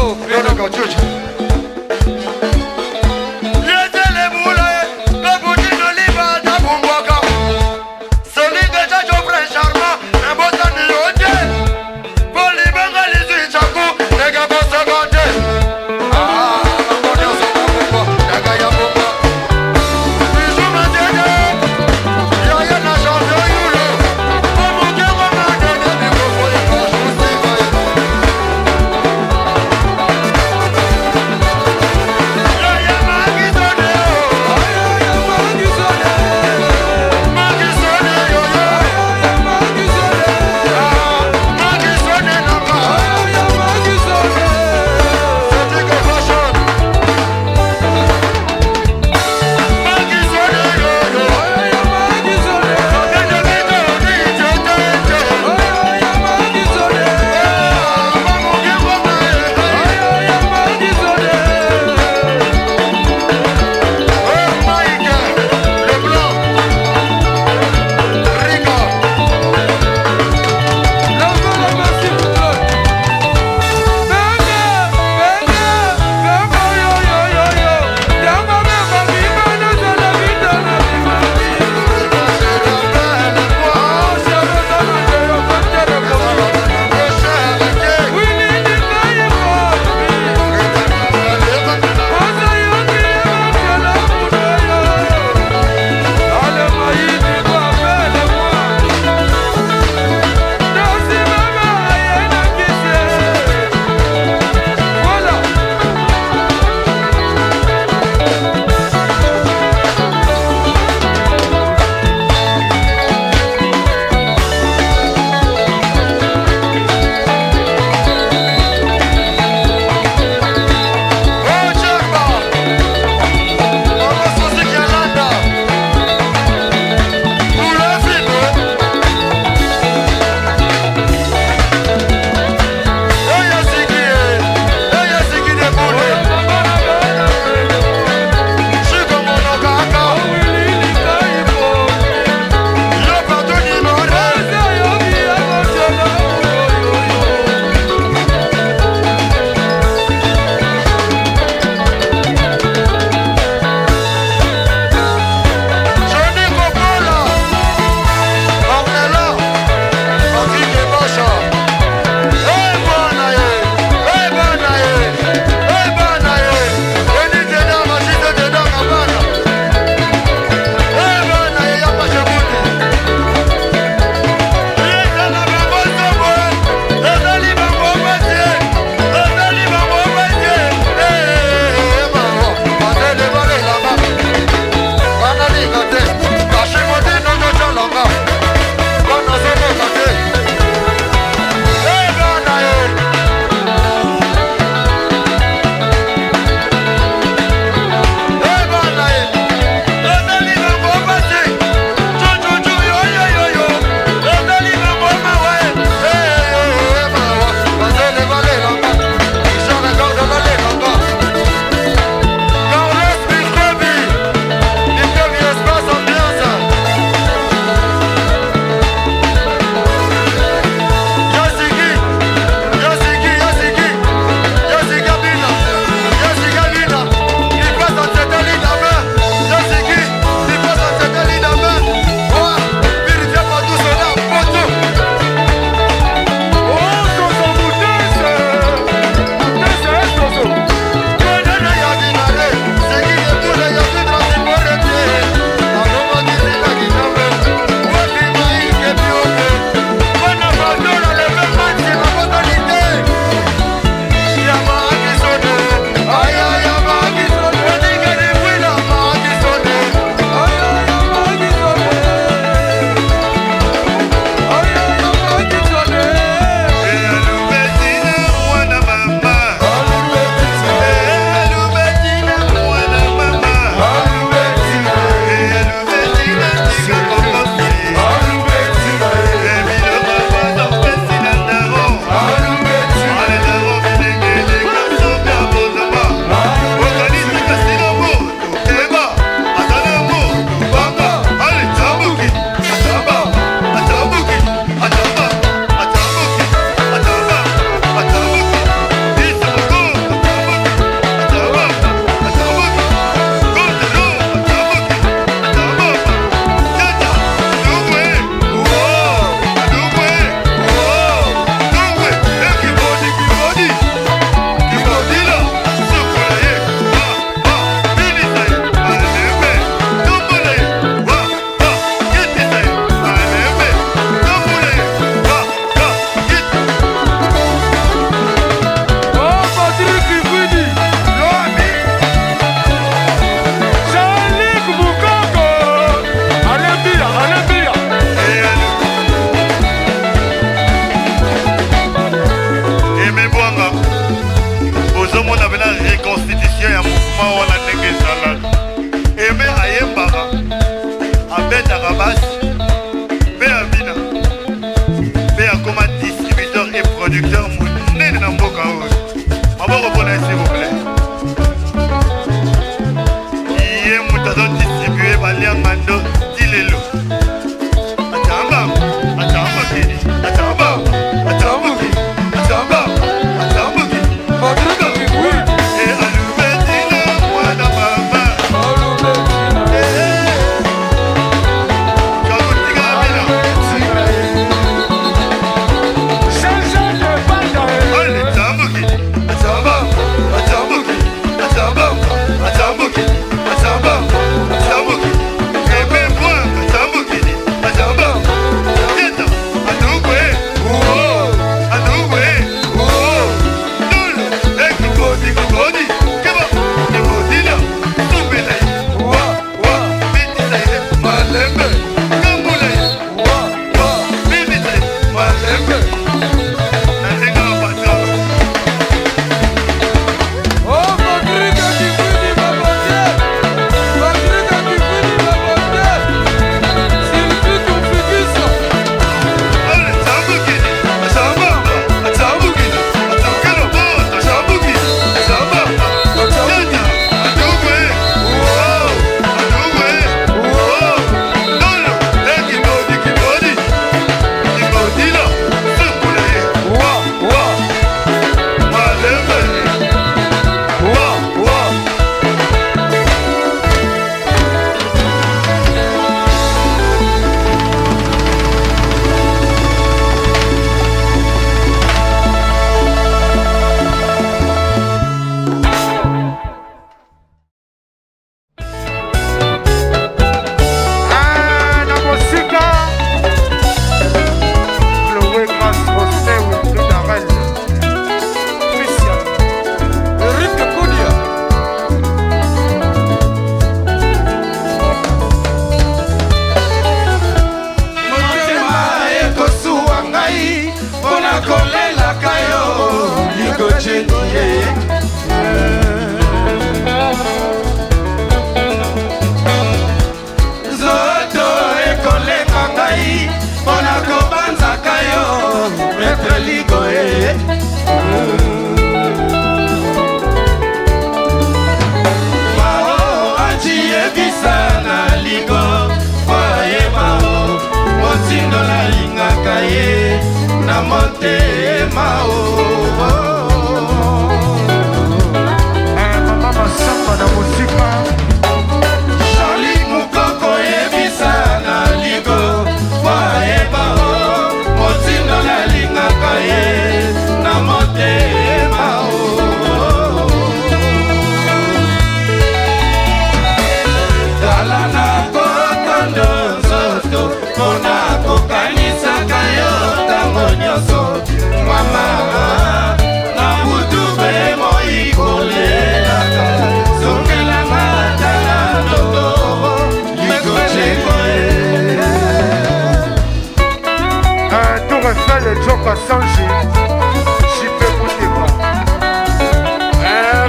Speaker 6: monene na mboka oyo maboko mpona ye s'il vous plaît ye moto azodistribue balianga ndo tilelo atamba kini atamba
Speaker 5: Patrick Kikui
Speaker 6: e alumetina mwana mama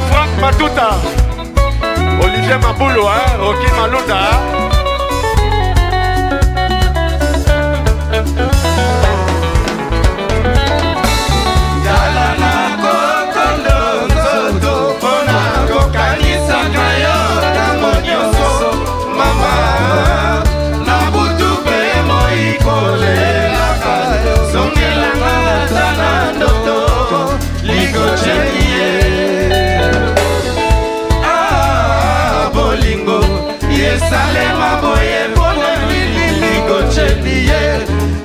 Speaker 3: Franck Matuta, Olivier Maboulou, Rocky Malouda.
Speaker 4: Salema boye pona liliko cheliye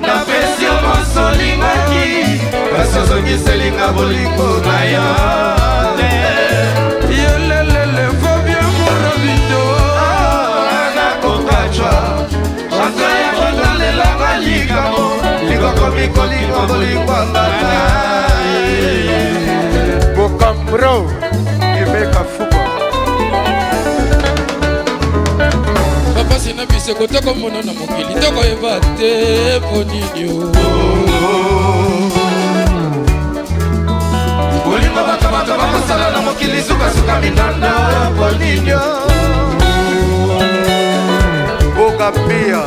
Speaker 4: na pesio mosolingaki basozo giselinga boliko na yo yelelele fobia morabindo ana kokachwa chanta ya bondale la malikamo likoko mikoliko boliko ngana
Speaker 3: Bokamro Québec Fuba.
Speaker 5: na biso kotoko mona na mokili toko eba te ponini
Speaker 4: bolingo bato bakosala na mokili sukasuka minanda ponini
Speaker 3: Bokapia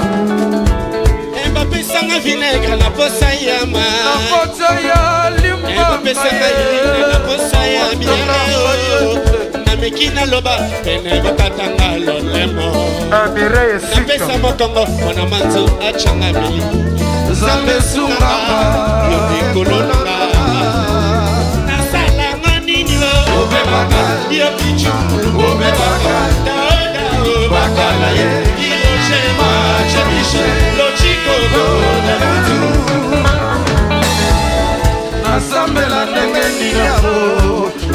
Speaker 7: bapesanga vinaigre na posa ya ma
Speaker 5: na posa ya limba
Speaker 7: opesaka elina na posa ya biere nameki naloba pene bakatanga lolemo napesa mokongo mwana manzu acanga mili
Speaker 5: Zambe sungama
Speaker 7: yo mikolo nanga nasalanga nini lo
Speaker 5: Obebaka
Speaker 7: yo pichu
Speaker 5: Obebaka
Speaker 7: daodao
Speaker 5: Bakala ye
Speaker 7: iloshema chemishe lochikogo
Speaker 5: Nasambela ndenge niniamo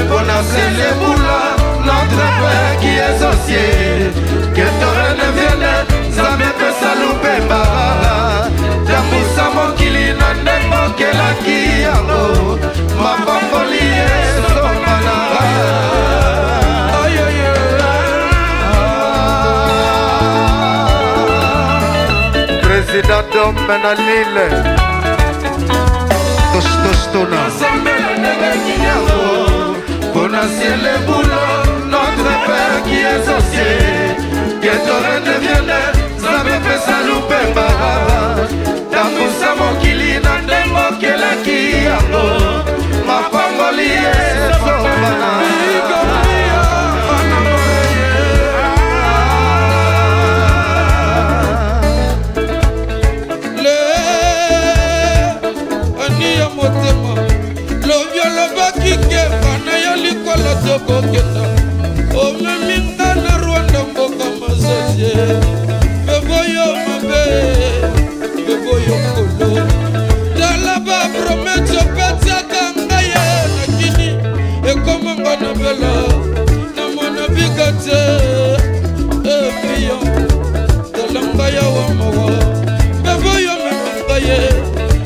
Speaker 5: Pona selebula Notre Père qui est sorcier Que tore ne vienne Zambe pesa lupe mbara Tambusa mokili na ndembo kelaki yango Mapamboli esomana
Speaker 6: Président d'homme na Lille Tostostona
Speaker 5: Nasambela ndenge niniamo Pona selebula Notre Père qui est sorcier Que tore ne vienne Zambe pesa lupe mbara Tambusa mokili na ndembo kelaki yango Mapamboli esomana Le ani ya motema Lovio lobaki kefa na yo likolo tokokenda Omeminga na Rwanda mboka mazozie Beboyo mabe Beboyo kolo Talaba prometso petiaka ngaye na kini Ekomanga na bela Na mwana bigate Epiyo Talanga ya wamawa Beboyo memanga ye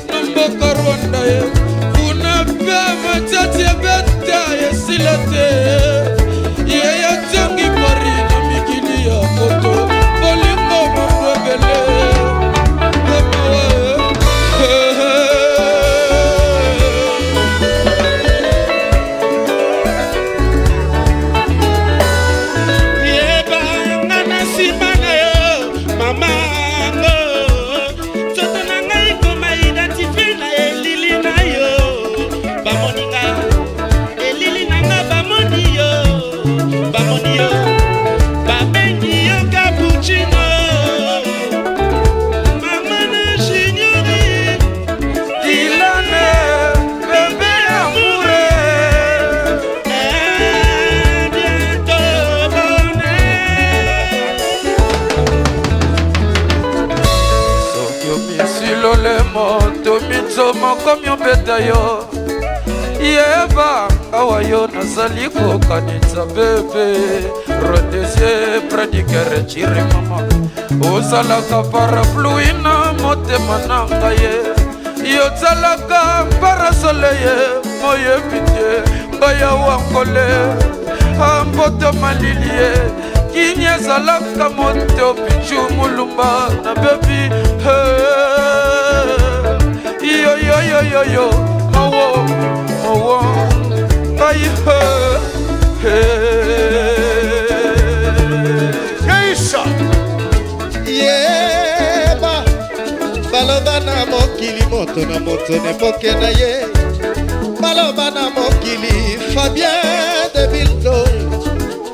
Speaker 5: Na mboka Rwanda ye Una pe matati ebeta ye silate Yeye tangi pari na mikili ya koto Bolingo mambwebele
Speaker 7: yebanga na nsima na yo mamango nzoto na ngai koma identifie na elili na yo bamoninga elili na nga bamoni yo babengi yo cappuccino mama na shinyori
Speaker 5: Dilane, bébé amoureux
Speaker 7: bientôt bonheur
Speaker 5: Soki omisilo le moto mitsomo komi obeta yo Yeba awa yo nazali kokanisa bebe Rodesie predikere chiri mama Ozalaka parapluie na motema na ngaye Yozalaka parasoleye moyebi te Baya wankole amboto malilie Kini ezalaka moto pichu mulumba na bebi Yo yo yo yo yo Mawo Mawo Ayi
Speaker 6: Keisha
Speaker 7: yeba baloba na mokili moto na moto nepoke na ye baloba na mokili Fabien de Bilto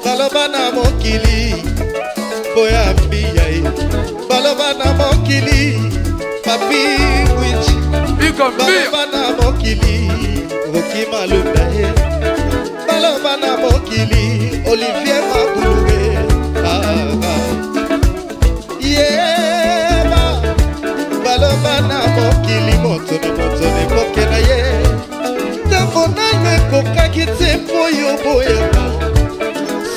Speaker 7: baloba na mokili boyambi ya ye baloba na mokili Papi Wichi baloba na mokili Roki Malunda ye baloba na mokili Olivier Maboué yeba baloba na mokili moto na moto nepoke na ye ntango nano ekokaki te mpo yo boyeba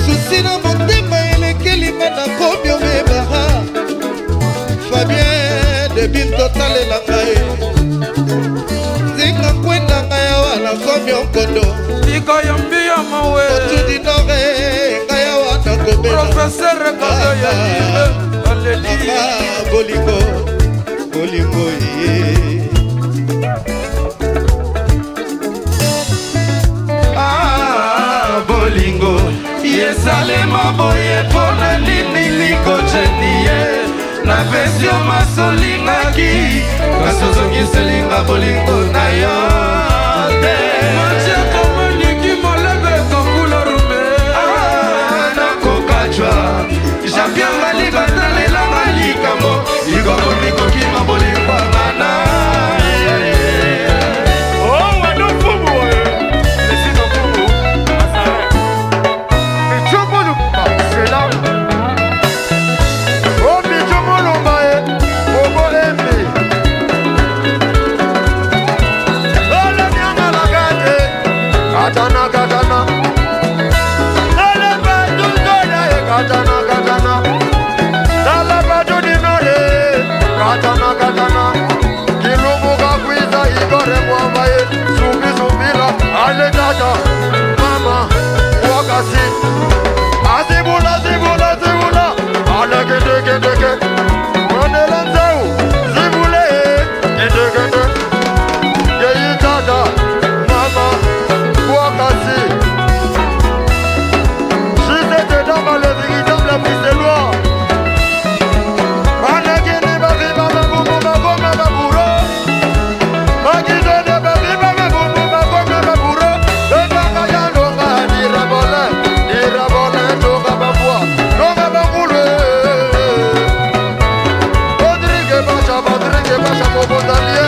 Speaker 7: susi na motema elekelinga na komi omeba Fabien de Bilto talela ngai nzinga kwenda ngai awa na komi onkondo
Speaker 5: Likayambi ya mawe
Speaker 7: otudi nore ngai awa na kobela
Speaker 5: Professeur Kazo ya Aleli
Speaker 7: bolingo bolingo ye
Speaker 5: bolingo yesalema boye mpona nini likojeni ye na vesio masolingaki kasi ozongiselinga bolingo na yo te
Speaker 3: Katana, katana. Katana, katana. Talabado di nore. Katana, katana. Kilumuka kwiza igore mwamaye. Sumbi sumbila. Ale tata. Mama. Wakasi. Azibula, zibula, zibula. Ale kete, kete, kete. Mandela nzeu. Zibule. Kete, kete. Yeyi tata. Mama. Wakasi. Si c'était dans ma levée, dans la prise de loi. Managini, ma vie, ma boum, ma boum, ma bourreau. Magizone, ma vie, ma boum, ma boum, ma bourreau. Le bagaya, l'onga, ni rabolin, l'onga, ma voix, l'onga, ma bourreau. Rodrigue, Bacha, mon bon allié.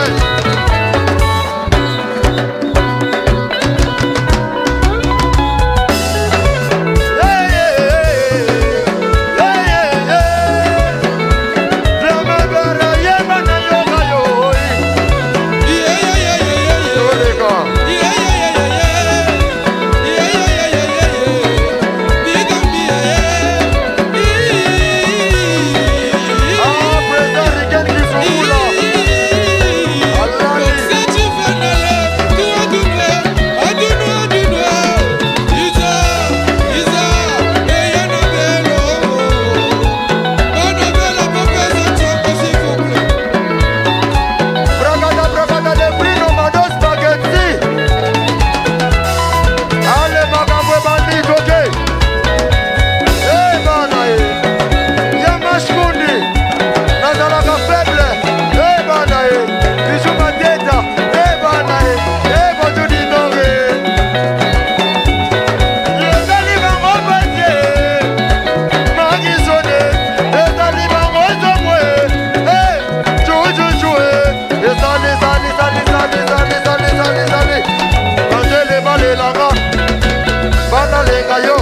Speaker 3: Bana lenga yo,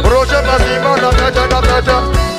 Speaker 3: projet mazima na kaja na kaja.